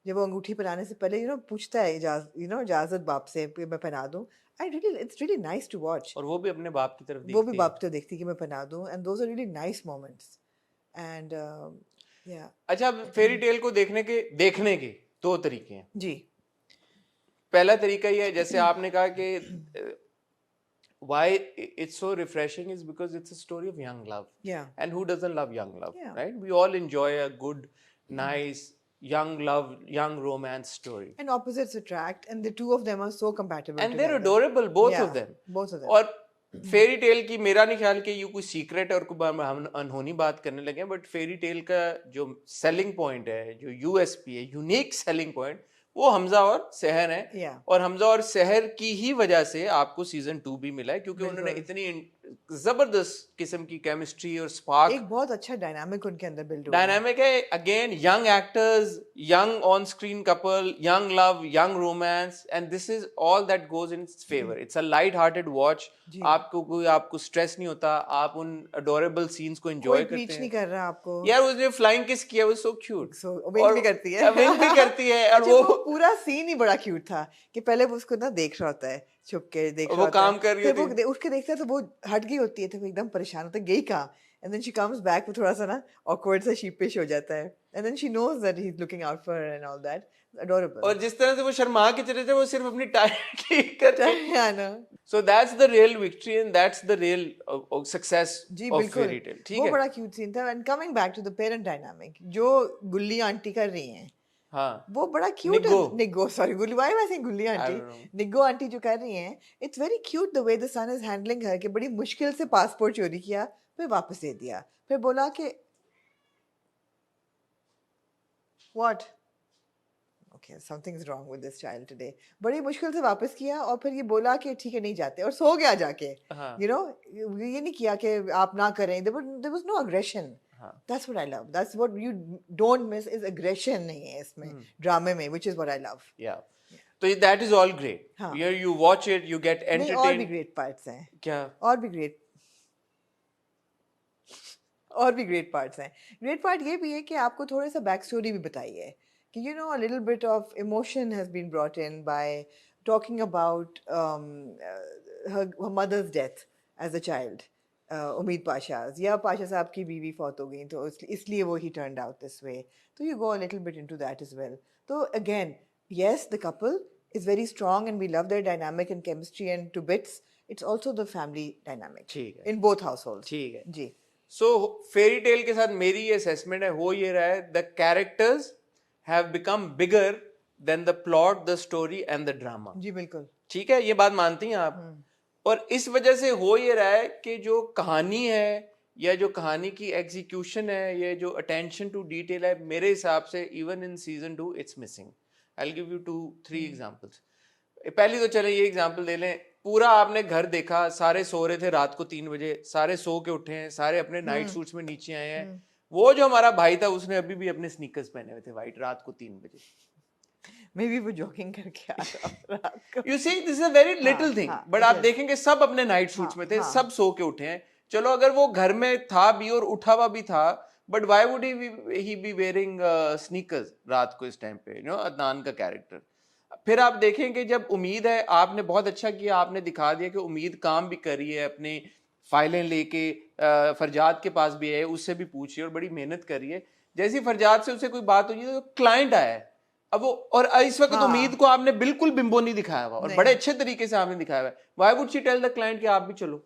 [SPEAKER 2] जब वो अंगूठी पहनाने से पहले पूछता है इजाज़त बाप से कि मैं पहना दूँ। It's really nice to watch.
[SPEAKER 1] और वो भी अपने बाप की तरफ देखती है,
[SPEAKER 2] वो भी बाप तो देखती है कि मैं पहना दूं, and those are really nice moments. And yeah.
[SPEAKER 1] अच्छा फेरी टेल को देखने के दो तरीके हैं
[SPEAKER 2] जी।
[SPEAKER 1] पहला तरीका ये है जैसे आपने कहा कि why it's so refreshing is because it's a story of young love.
[SPEAKER 2] Yeah.
[SPEAKER 1] And who doesn't love young love,
[SPEAKER 2] Yeah.
[SPEAKER 1] right? We all enjoy a good, nice young love, young romance story.
[SPEAKER 2] And opposites attract, and the two of them are so compatible.
[SPEAKER 1] And they're adorable, both of them.
[SPEAKER 2] Both of them.
[SPEAKER 1] और fairy tale की मेरा नहीं ख्याल कि ये कोई secret है और हम अनहोनी बात करने लगे, बट फेरी टेल का जो सेलिंग पॉइंट है, जो यूएसपी है, यूनिक सेलिंग पॉइंट, वो हमजा और सहर है। और हमजा और सहर की ही वजह से आपको सीजन 2 भी मिला है, क्योंकि उन्होंने इतनी जबरदस्त किस्म की केमिस्ट्री और स्पार्क,
[SPEAKER 2] एक बहुत अच्छा डायनामिक उनके अंदर बिल्ड हुआ
[SPEAKER 1] डायनामिक है. Again young actors, young on screen couple, young love, young romance, and this is all that goes in favour. It's a light hearted watch. आपको स्ट्रेस नहीं होता, आप उन अडोरेबल सीन्स को एंजॉय करते हैं.
[SPEAKER 2] नहीं कर रहा आपको
[SPEAKER 1] यार उसने फ्लाइंग किस किया, वो सो क्यूट,
[SPEAKER 2] विंक भी करती है.
[SPEAKER 1] विंक भी करती है. और
[SPEAKER 2] वो पूरा सीन ही बड़ा क्यूट था कि पहले वो उसको ना देख रहा होता है, छुप के देख रहा होता है, वो काम कर रही होती है, फिर वो उठ के देखता है तो वो हट गई होती है, तो वो एकदम परेशान होता है, गई कहाँ. And then she comes back, वो थोड़ा सा ना awkward सा sheepish हो जाता है. And then she knows that he's looking out for her and all that. Adorable.
[SPEAKER 1] और जिस तरह से वो शर्मा के चले थे, वो सिर्फ अपनी टाई ठीक करते हैं.
[SPEAKER 2] Yeah, no.
[SPEAKER 1] So that's the real victory and that's the real success of fairy tale. ठीक है.
[SPEAKER 2] वो बड़ा cute scene था. And coming back to the parent dynamic, जो गुल्ली आंटी कर रही हैं,
[SPEAKER 1] हाँ,
[SPEAKER 2] वो बड़ा क्यूट है. निग्गो, sorry, गुल्ली, why am I saying गुल्ली आंटी? निग्गो आंटी जो कर रही हैं, it's very cute the way the son is handling her, कि बड़ी मुश्किल से पासपोर्ट चोरी किया, फिर वापस दे दिया, फिर बोला कि what? Okay, something's wrong with this child today. बड़ी मुश्किल से वापस किया और फिर ये बोला कि ठीक है नहीं जाते, और सो गया जाके. You know, ये नहीं किया कि आप ना करें. There was no aggression. That's what I love. That's what you don't miss is aggression नहीं है इसमें ड्रामे में, which is what I love.
[SPEAKER 1] Yeah. तो that is all great. Here you watch it, you get entertained.
[SPEAKER 2] और भी great parts हैं.
[SPEAKER 1] क्या?
[SPEAKER 2] और भी great parts हैं. Great part ये भी है कि आपको थोड़ा सा बैक स्टोरी भी बताई है कि you know a little bit of emotion has been brought in by talking about her mother's death as a child. उम्मीद पाशा's या पाशा साहब की बीवी फौत हो गई तो इसलिए वो he turned out this way. So you go a little bit into that as well. So again, yes, the couple is very strong and we love their dynamic and chemistry and to bits. It's also the family dynamic in both households.
[SPEAKER 1] ठीक है
[SPEAKER 2] जी.
[SPEAKER 1] So fairy tale के साथ मेरी ये assessment है, हो ये रहा है, the characters have become bigger than the plot, the story and the drama.
[SPEAKER 2] जी बिल्कुल.
[SPEAKER 1] ठीक है, ये बात मानती हैं आप? और इस वजह से हो ये रहा है कि जो कहानी है या जो कहानी की एग्जीक्यूशन है, ये जो अटेंशन टू डिटेल है, मेरे हिसाब से even in season 2 it's missing. I will give you 2-3 examples. पहली तो चले ये एग्जांपल ले लें, पूरा आपने घर देखा, सारे सो रहे थे रात को 3 बजे, सारे सो के उठे हैं, सारे अपने नाइट सूट्स में नीचे आए हैं. वो जो हमारा भाई था उसने अभी भी अपने स्नीकर्स पहने हुए थे वाइट, रात को 3 बजे.
[SPEAKER 2] Maybe वो जॉगिंग करके आ रहा रात को.
[SPEAKER 1] You see, this is a very little thing. But आप देखेंगे सब अपने नाइट सूट्स में थे, सब सो के उठे हैं. चलो अगर वो घर में था भी और उठा हुआ भी था, but why would he be wearing sneakers रात को इस टाइम पे? You know, अदनान का कैरेक्टर. फिर आप देखेंगे जब उम्मीद है, आपने बहुत अच्छा किया, आपने दिखा दिया कि उम्मीद काम भी कर रही है, अपनी फाइलें लेके फरजाद के पास भी है, उससे भी पूछ रही है और बड़ी मेहनत कर रही है. जैसे फरजाद से उसे कोई बात हुई तो क्लाइंट आया है अब वो, और इस वक्त उम्मीद को आपने बिल्कुल बिंबो नहीं दिखाया हुआ और बड़े अच्छे तरीके से आपने दिखाया हुआ है. Why would she tell the client कि आप भी चलो?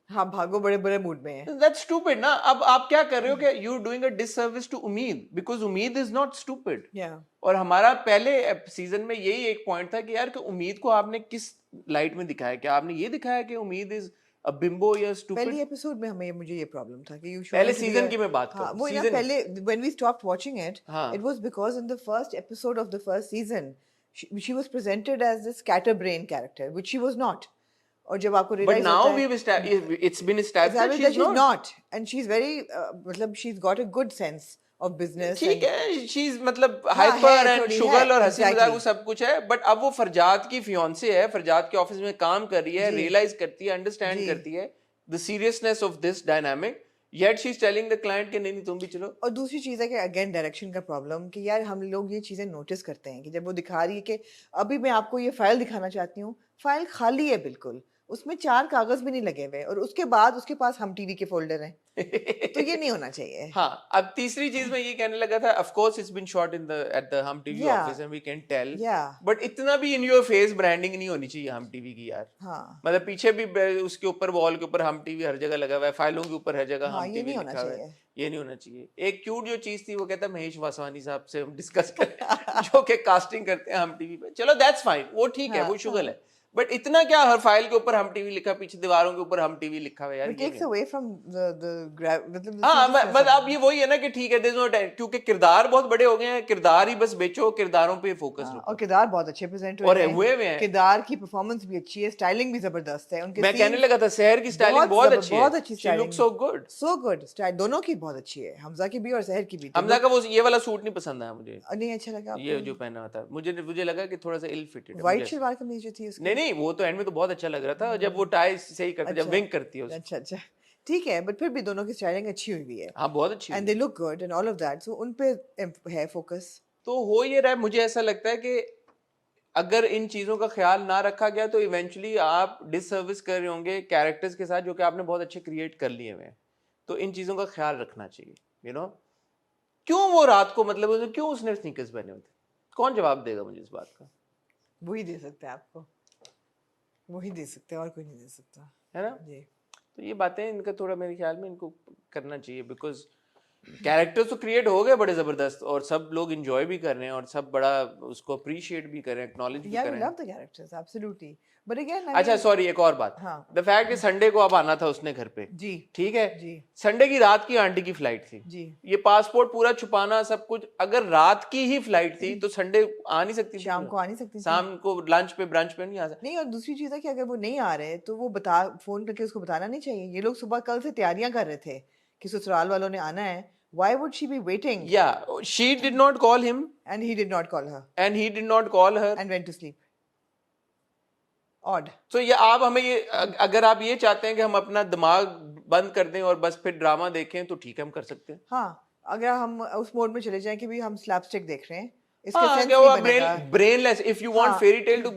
[SPEAKER 2] हाँ, भागो, बड़े बड़े मूड में है.
[SPEAKER 1] दैट्स स्टूपिड ना. अब आप क्या कर रहे हो कि you are doing a disservice to Ummeed, because Ummeed is not stupid. और हमारा पहले सीजन में यही एक पॉइंट था कि यार कि उम्मीद को आपने किस लाइट में दिखाया, कि आपने ये दिखाया कि उम्मीद इज अ बिंबो या स्टूपिड?
[SPEAKER 2] पहले एपिसोड में हमें मुझे ये प्रॉब्लम था कि
[SPEAKER 1] पहले सीजन की मैं बात कर रहा हूं.
[SPEAKER 2] वो ना पहले when we stopped watching it, it was because in the first episode of the first season she was presented as this scatterbrain character, which she was not. और जब आपको realize
[SPEAKER 1] but now it's been established that she's
[SPEAKER 2] not, and she's very मतलब she's got a good sense of business.
[SPEAKER 1] ठीक है, she's मतलब hyper and sugar और हंसी मजाक वो सब कुछ है. बट अब वो फरजाद की फियांसे है, फरजाद के ऑफिस में काम कर रही है, रियलाइज करती है, अंडरस्टैंड करती है the seriousness of this dynamic, yet she's telling the client कि नहीं तुम भी चलो.
[SPEAKER 2] और दूसरी चीज़ है कि अगेन डायरेक्शन का प्रॉब्लम, कि यार हम लोग ये चीज़ें नोटिस करते हैं कि जब वो दिखा रही है कि अभी मैं आपको ये फाइल दिखाना चाहती हूँ, फाइल खाली है बिल्कुल, उसमें 4 कागज भी नहीं लगे हुए, और उसके बाद उसके पास हम टीवी के फोल्डर हैं. तो ये नहीं होना चाहिए.
[SPEAKER 1] हाँ, अब तीसरी चीज मैं ये कहने लगा था, of course it's been shot at the हम TV office and we can tell. But इतना भी in your face branding नहीं होनी चाहिए हम टीवी की यार.
[SPEAKER 2] हाँ.
[SPEAKER 1] मतलब पीछे भी उसके ऊपर वॉल के ऊपर हम टीवी हर जगह लगा हुआ है, फाइलों के ऊपर हर जगह हम टीवी लिखा हुआ है. ये नहीं होना चाहिए. एक क्यूट जो चीज थी वो कहता महेश वासवानी साहब से हम डिस्कस करें जो कि कास्टिंग करते हैं हम टीवी पे. चलो दैट्स फाइन, वो ठीक है, वो शुगल है. बट इतना क्या हर फाइल के ऊपर हम टीवी लिखा, पीछे दीवारों के ऊपर हम टीवी लिखा हुआ यार,
[SPEAKER 2] it takes away from the
[SPEAKER 1] हाँ बस अब ये वही है ना कि ठीक है there's no time, क्योंकि किरदार बहुत बड़े हो गए हैं, किरदार ही बस बेचो, किरदारों पे फोकस रखो।
[SPEAKER 2] और किरदार बहुत अच्छे प्रेजेंट
[SPEAKER 1] हुए हैं,
[SPEAKER 2] किरदार की परफॉर्मेंस भी अच्छी है, स्टाइलिंग भी जबरदस्त है उनके।
[SPEAKER 1] मैं कहने लगा था सहर की स्टाइलिंग बहुत अच्छी है,
[SPEAKER 2] बहुत अच्छी styling,
[SPEAKER 1] look so good
[SPEAKER 2] style दोनों की बहुत अच्छी है, हमजा की भी और सहर की भी।
[SPEAKER 1] हमजा का वो ये वाला सूट नहीं पसंद आया मुझे,
[SPEAKER 2] नहीं अच्छा लगा
[SPEAKER 1] ये जो पहना था मुझे लगा कि थोड़ा सा इल फिटेड,
[SPEAKER 2] व्हाइट शलवार कमीज जो थी उसकी।
[SPEAKER 1] नहीं वो तो एंड में तो बहुत अच्छा लग रहा था जब वो टाई सही करती, जब विंक करती है।
[SPEAKER 2] अच्छा ठीक है, बट फिर भी दोनों की स्टाइलिंग अच्छी हुई है।
[SPEAKER 1] हाँ बहुत अच्छी,
[SPEAKER 2] and they look good and all of that, so उन पे है फोकस।
[SPEAKER 1] तो हो ये रहा है, मुझे ऐसा लगता है कि अगर इन चीजों का ख्याल ना रखा गया तो इवेंचुअली आप डिससर्विस कर रहे होंगे कैरेक्टर्स के साथ जो कि आपने बहुत अच्छे क्रिएट कर लिए हुए हैं। तो इन चीजों का ख्याल रखना चाहिए, यू नो। क्यों वो रात को मतलब क्यों उसने स्नीकर्स पहने हुए थे? कौन जवाब देगा मुझे इस बात का?
[SPEAKER 2] वही दे सकते हैं आपको, वही दे सकते हैं, और कोई नहीं दे सकता,
[SPEAKER 1] है ना
[SPEAKER 2] जी।
[SPEAKER 1] तो ये बातें इनका थोड़ा मेरे ख्याल में इनको करना चाहिए, बिकॉज कैरेक्टर्स तो क्रिएट हो गए बड़े जबरदस्त और सब लोग एंजॉय भी कर रहे हैं और सब बड़ा उसको अप्रिशिएट भी कर रहे हैं, एक्नॉलेज भी कर रहे हैं।
[SPEAKER 2] Love the characters absolutely, but again
[SPEAKER 1] अच्छा सॉरी एक और बात, द फैक्ट कि संडे को अब आना था उसने घर पे,
[SPEAKER 2] जी
[SPEAKER 1] ठीक है
[SPEAKER 2] जी,
[SPEAKER 1] संडे की रात की आंटी की फ्लाइट थी
[SPEAKER 2] जी,
[SPEAKER 1] ये पासपोर्ट पूरा छुपाना सब कुछ, अगर रात की ही फ्लाइट थी तो संडे आ नहीं सकती,
[SPEAKER 2] शाम को आ नहीं सकती,
[SPEAKER 1] शाम को लंच पे ब्रंच पे नहीं आ सकती।
[SPEAKER 2] नहीं, और दूसरी चीज है कि अगर वो नहीं आ रहे तो वो बता, फोन करके उसको बताना नहीं चाहिए। ये लोग सुबह कल से तैयारियां कर रहे थे कि ससुराल वालों ने आना है, why would she be waiting?
[SPEAKER 1] Yeah, she did not call him
[SPEAKER 2] and he did not call her
[SPEAKER 1] and he did not call her
[SPEAKER 2] and went to sleep. Odd.
[SPEAKER 1] So ये आप हमें ये अगर आप ये चाहते हैं कि हम अपना दिमाग बंद कर दें और बस फिर ड्रामा देखें तो ठीक है, हम कर सकते हैं।
[SPEAKER 2] हाँ, अगर हम उस मोड में चले जाएं कि भी हम स्लैपस्टिक देख रहे हैं,
[SPEAKER 1] इसके सेंस नहीं बनेगा। Brainless, if you want fairy tale to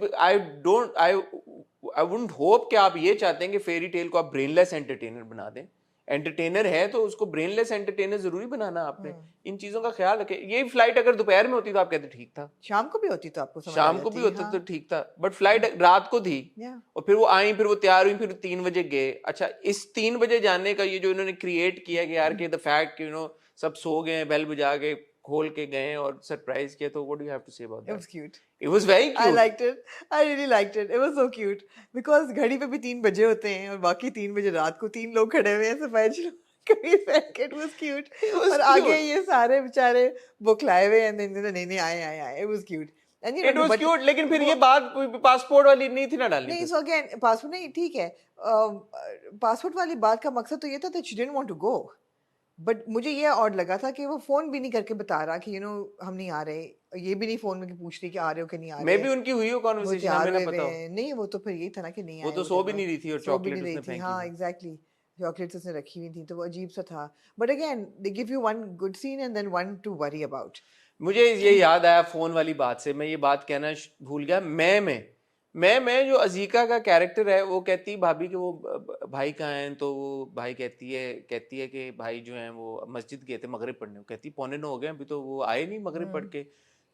[SPEAKER 1] I wouldn't hope कि आप ये चाहते हैं कि फेरी टेल को आप ब्रेनलेस एंटरटेनर बना दें। एंटरटेनर है तो उसको ब्रेनलेस एंटरटेनर जरूरी बनाना आपने। इन चीजों का ख्याल रखें। ये फ्लाइट अगर दोपहर में होती तो आप कहते ठीक था,
[SPEAKER 2] शाम को भी होती तो आपको समझ
[SPEAKER 1] शाम को भी होता तो ठीक था, बट फ्लाइट रात को थी और फिर वो आई, फिर वो तैयार हुई, फिर 3 बजे गए। अच्छा, इस 3 बजे जाने का ये जो इन्होंने क्रिएट किया कि यार के द फैक्ट यू नो सब सो गए, बेल बजा के खोल के गए और सरप्राइज किया, तो what do you have to say about that?
[SPEAKER 2] It was cute.
[SPEAKER 1] It was very cute.
[SPEAKER 2] I liked it. I really liked it. It was so cute because घड़ी पे भी 3 बजे होते हैं और बाकी 3 बजे रात को 3 लोग खड़े हुए हैं सफेद कभी it was cute. और आगे ये सारे बेचारे बुखलाए हुए हैं, नहीं आए. It was cute. And you know,
[SPEAKER 1] it was cute, लेकिन फिर ये बात पासपोर्ट वाली नहीं थी ना डालनी।
[SPEAKER 2] नहीं, so again पासपोर्ट नहीं, ठीक है, पासपोर्ट वाली बात का मकसद तो ये था that she didn't want to go. But मुझे ये ऑड लगा था कि वो फोन भी नहीं करके बता रहा कि यू नो हम नहीं आ रहे, ये भी नहीं फोन में पूछ रही कि आ रहे हो कि नहीं आ रहे।
[SPEAKER 1] मे भी उनकी हुई हो कन्वर्सेशन, हमें ना पता हो।
[SPEAKER 2] नहीं, वो तो फिर यही था ना कि नहीं आए,
[SPEAKER 1] वो तो सो भी नहीं रही थी और चॉकलेट उसने फेंकी।
[SPEAKER 2] हाँ एग्जैक्टली, चॉकलेट्स उसने रखी हुई थी, तो वो अजीब सा था। But again they give you one good scene and then one to worry about.
[SPEAKER 1] मुझे ये याद आया फोन वाली बात से, मैं ये बात कहना भूल गया। मैं जो अजीका का कैरेक्टर है, वो कहती भाभी कि वो भाई कहाँ हैं, तो वो भाई कहती है कि भाई जो हैं वो मस्जिद गए थे मगरिब पढ़ने। वो कहती 9:15 हो गए अभी तो वो आए नहीं मगरिब पढ़ के।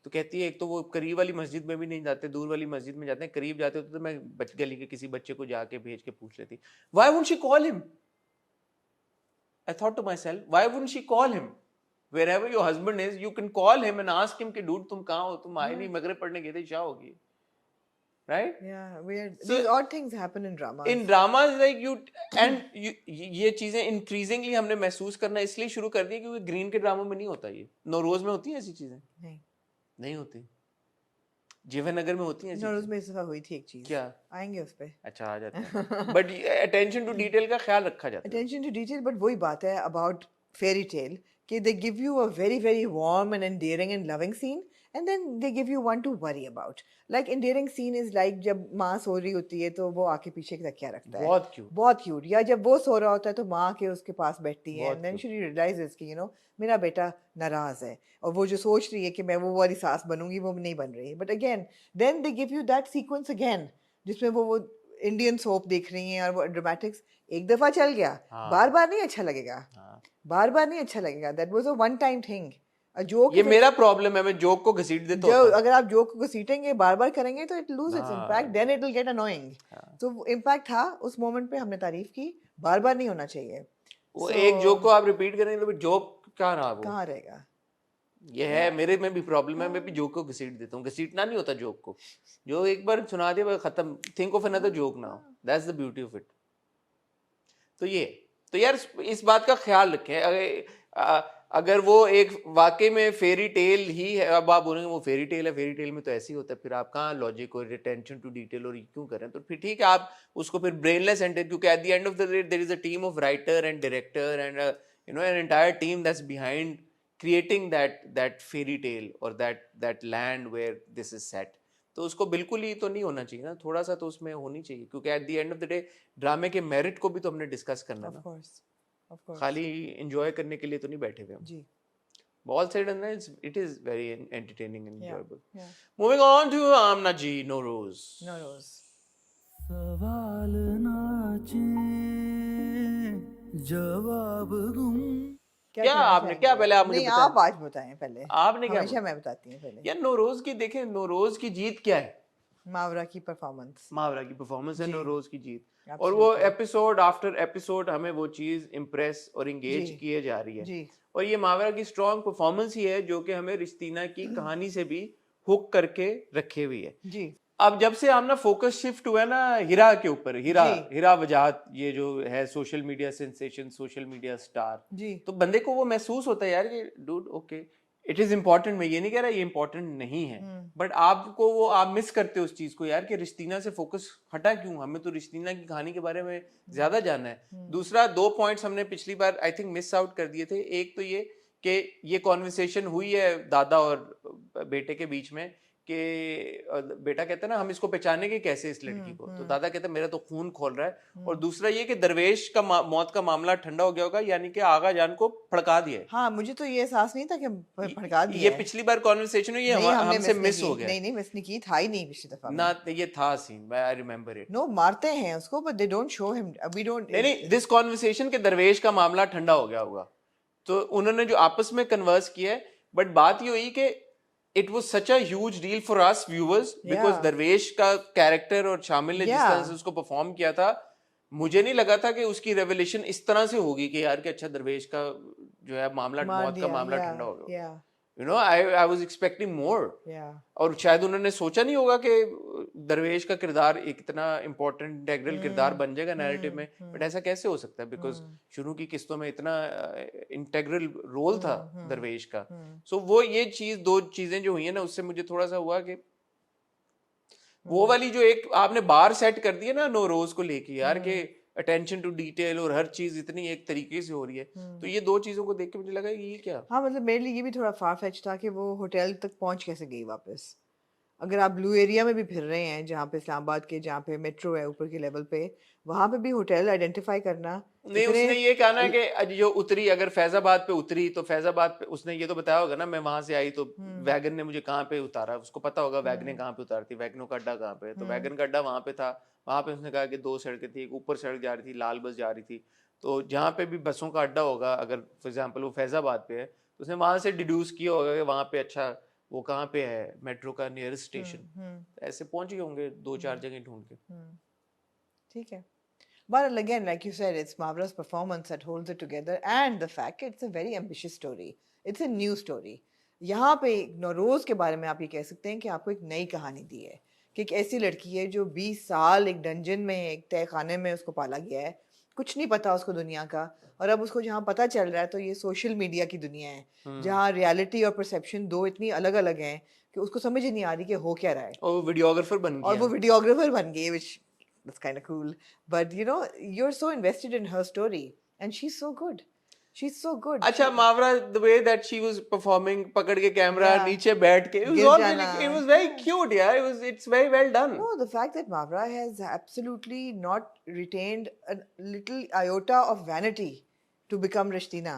[SPEAKER 1] तो कहती है एक तो वो करीब वाली मस्जिद में भी नहीं जाते, दूर वाली मस्जिद में जाते हैं, करीब जाते होते तो मैं गली के किसी बच्चे को जाके भेज के पूछ लेती। Why wouldn't she call him? I thought to myself, why wouldn't she call him? Wherever your husband is, you can call him and ask him कि dude तुम कहाँ हो, तुम आए नहीं, मगरिब पढ़ने गए थे, क्या होगी? Right?
[SPEAKER 2] Yeah, weird. So, these odd things happen in dramas. In
[SPEAKER 1] dramas, like ये चीजें increasingly हमने महसूस करना इसलिए शुरू कर दी क्योंकि ग्रीन के ड्रामा में नहीं होता ये। नौरोज में होती हैं ऐसी चीजें? नहीं होती। जीवननगर में होती हैं ऐसी?
[SPEAKER 2] नौरोज में इस दफा हुई थी एक चीज।
[SPEAKER 1] क्या?
[SPEAKER 2] आएंगे उस पे।
[SPEAKER 1] अच्छा, आ जाते हैं। But attention to detail का ख्याल रखा जाता है।
[SPEAKER 2] Attention to detail, but वही बात है about fairy tale कि they give you a very very warm and endearing and loving scene and then they give you one to worry about. Like endearing scene is like जब माँ सो रही होती है तो वो आके पीछे एक तकिया रखता है, बहुत क्यूट। या जब वो सो रहा होता है तो माँ आके उसके पास बैठती है and then she realizes कि you know मेरा बेटा नाराज है और वो जो सोच रही है कि मैं वो वाली सास बनूंगी वो नहीं बन रही। But again then they give you that sequence again जिसमें वो इंडियन सोप देख रही हैं और वो ड्रामेटिक्स एक दफा चल गया, बार बार नहीं अच्छा लगेगा, बार बार नहीं अच्छा लगेगा। That was a one time thing. Joke, ये
[SPEAKER 1] मेरा प्रॉब्लम है, मैं जोक को घसीट देता हूं।
[SPEAKER 2] अगर आप जोक को घसीटेंगे बार बार करेंगे तो it lose its impact, then it will get annoying. तो इंपैक्ट था उस मोमेंट पे, हमने तारीफ की, बार बार नहीं होना चाहिए।
[SPEAKER 1] वो एक जोक को आप रिपीट करेंगे तो जोक कहाँ रहेगा? ये है, मेरे में भी प्रॉब्लम है, मैं भी जोक को घसीट देता हूँ। घसीटना नहीं होता जोक को, जो एक बार सुना दिया खत्म, think of another joke now, that's the beauty of it. तो यार इस बात का ख्याल रखें, अगर वो एक वाकई में फेरी टेल ही है, अब आप बोलेंगे वो फेरी टेल है, फेरी टेल में तो ऐसे ही होता है, फिर आप कहाँ लॉजिक और अटेंशन टू डिटेल और क्यों करें, तो फिर ठीक है आप उसको फिर ब्रेनलेस एंड, क्योंकि at the end of the day there is a team of writer and director and you know an entire team that's behind creating that fairy tale और that land where this is set. तो उसको बिल्कुल ही तो नहीं होना चाहिए ना, थोड़ा सा तो उसमें होनी चाहिए, क्योंकि at the end of the day ड्रामे के मेरिट को भी तो हमने डिस्कस करना ना,
[SPEAKER 2] Of course.
[SPEAKER 1] खाली एंजॉय करने के लिए तो नहीं बैठे हुए हम
[SPEAKER 2] जी।
[SPEAKER 1] All said and done, it is very entertaining and enjoyable. Yeah. Moving on to Amna ji, Nowroz.
[SPEAKER 2] Nowroz.
[SPEAKER 3] सवाल नाचे जवाब गुम।
[SPEAKER 1] क्या आपने क्या पहले आप मुझे
[SPEAKER 2] नहीं, आप आज बताएं पहले।
[SPEAKER 1] आपने क्या?
[SPEAKER 2] हमेशा मैं बताती हूँ पहले।
[SPEAKER 1] यार नौरोज की देखें, नौरोज की जीत क्या है?
[SPEAKER 2] मावरा की परफॉर्मेंस
[SPEAKER 1] है नौरोज की जीत, और वो एपिसोड आफ्टर एपिसोड हमें वो चीज इम्प्रेस और इंगेज किए जा रही है, और ये मावरा की स्ट्रॉन्ग परफॉर्मेंस ही है जो कि हमें रिश्तीना की कहानी से भी हुक करके रखे हुई है
[SPEAKER 2] जी।
[SPEAKER 1] अब जब से हमने फोकस शिफ्ट हुआ है ना हिरा के ऊपर, हिरा वजाहत, ये जो है social media sensation, social media star जी, तो बंदे को वो महसूस होता है यार कि dude okay it is important. मैं ये नहीं कह रहा ये इम्पोर्टेंट नहीं है, बट आपको वो आप मिस करते हो उस चीज को यार कि रिश्तीना से फोकस हटा क्यों, हमें तो रिश्तीना की कहानी के बारे में ज्यादा जानना है। दूसरा 2 पॉइंट्स हमने पिछली बार आई थिंक मिस आउट कर दिए थे। एक तो ये कि ये कॉन्वर्सेशन हुई है दादा और बेटे के बीच में कि बेटा कहता है ना हम इसको पहचानेंगे कैसे इस लड़की को, तो दादा कहता है मेरा तो खून खोल रहा है। और दूसरा ये कि दरवेश का मौत का मामला ठंडा हो गया होगा, यानी कि आगा जान को फड़का दिया है।
[SPEAKER 2] हाँ, मुझे तो ये एहसास नहीं था कि फड़का दिया
[SPEAKER 1] ये पिछली बार कॉन्वर्सेशन हुई है, हमसे मिस हो गया।
[SPEAKER 2] नहीं मिस नहीं की, था ही नहीं पिछली दफा
[SPEAKER 1] ना, ये था scene, I remember it.
[SPEAKER 2] No, मारते हैं उसको but they don't show him, we don't.
[SPEAKER 1] नहीं, दिस कॉन्वर्सेशन के दरवेश का मामला ठंडा हो गया होगा, तो उन्होंने जो आपस में कन्वर्स किया है, बट बात ये हुई कि it was such a huge deal for us viewers because दरवेश का कैरेक्टर और शामिल ने जिस तरह से उसको परफॉर्म किया था, मुझे नहीं लगा था कि उसकी रेवलेशन इस तरह से होगी कि यार कि अच्छा दरवेश का जो है मामला, मौत का मामला ठंडा हो गया। You know, I was expecting more. और शायद उन्होंने सोचा नहीं होगा कि दरवेश का किरदार एक इतना इम्पोर्टेंट इंटेग्रल किरदार बन जाएगा नैरेटिव में, बट ऐसा कैसे हो सकता है बिकॉज शुरू की किस्तों में इतना इंटेग्रल रोल था दरवेश का। सो वो ये चीज, 2 चीजें जो हुई है ना, उससे मुझे थोड़ा सा हुआ कि वो वाली जो एक आपने बार सेट कर दी है ना नौरोज को लेके यार के अटेंशन टू डिटेल और हर चीज इतनी एक तरीके से हो रही है, तो ये 2 चीजों को देख के मुझे लगा ये क्या।
[SPEAKER 2] हाँ, मतलब मेरे लिए ये भी थोड़ा फार फेच था कि वो होटल तक पहुंच कैसे गई वापस। अगर आप ब्लू एरिया में भी फिर रहे हैं, जहाँ पे इस्लामाबाद के, जहाँ पे मेट्रो है ऊपर के लेवल पे, वहां पे भी होटल आइडेंटिफाई करना
[SPEAKER 1] नहीं। उसने ये कहा ना कि जो उतरी, अगर फैजाबाद पे उतरी तो फैजाबाद पे उसने ये तो बताया होगा ना मैं वहां से आई तो वैगन ने मुझे कहाँ पे उतारा, उसको पता होगा वैगने कहाँ पे उतारती, वैगनों का अड्डा कहाँ पे, तो वैगन का अड्डा वहां पे था। वहां पे उसने कहा कि 2 सड़कें थी, एक ऊपर सड़क जा रही थी, लाल बस जा रही थी, तो जहाँ पे भी बसों का अड्डा होगा, अगर फॉर एग्जाम्पल वो फैजाबाद पे है तो उसने वहां से डिड्यूस किया होगा कि वहां पे अच्छा वो कहाँ पे है मेट्रो का नियरेस्ट स्टेशन, ऐसे पहुंच गए होंगे 2-4 जगह ढूंढ के।
[SPEAKER 2] ठीक है, but again like you said, it's Mavra's performance that holds it together and the fact it's a very ambitious story, it's a new story। यहाँ पे नौरोज के बारे में आप ये कह सकते हैं कि आपको एक नई कहानी दी है कि एक ऐसी लड़की है जो 20 साल एक डंजन में, एक तय खाने में उसको पाला गया है, कुछ नहीं पता उसको दुनिया का, और अब उसको जहाँ पता चल रहा है तो ये सोशल मीडिया की दुनिया है जहाँ रियलिटी और परसेप्शन 2 इतनी अलग अलग हैं कि उसको समझ ही नहीं आ रही कि हो क्या रहा है।
[SPEAKER 1] और वो वीडियोग्राफर
[SPEAKER 2] बन गई which that's kind of cool, but you know you're so invested in her story and she's so good। अच्छा, मावरा
[SPEAKER 1] the way that she was performing, पकड़ के कैमरा नीचे बैठ के, it was very cute यार, it's very well done।
[SPEAKER 2] No, the fact that Mavra has absolutely not retained a little iota of vanity to become Rishtina,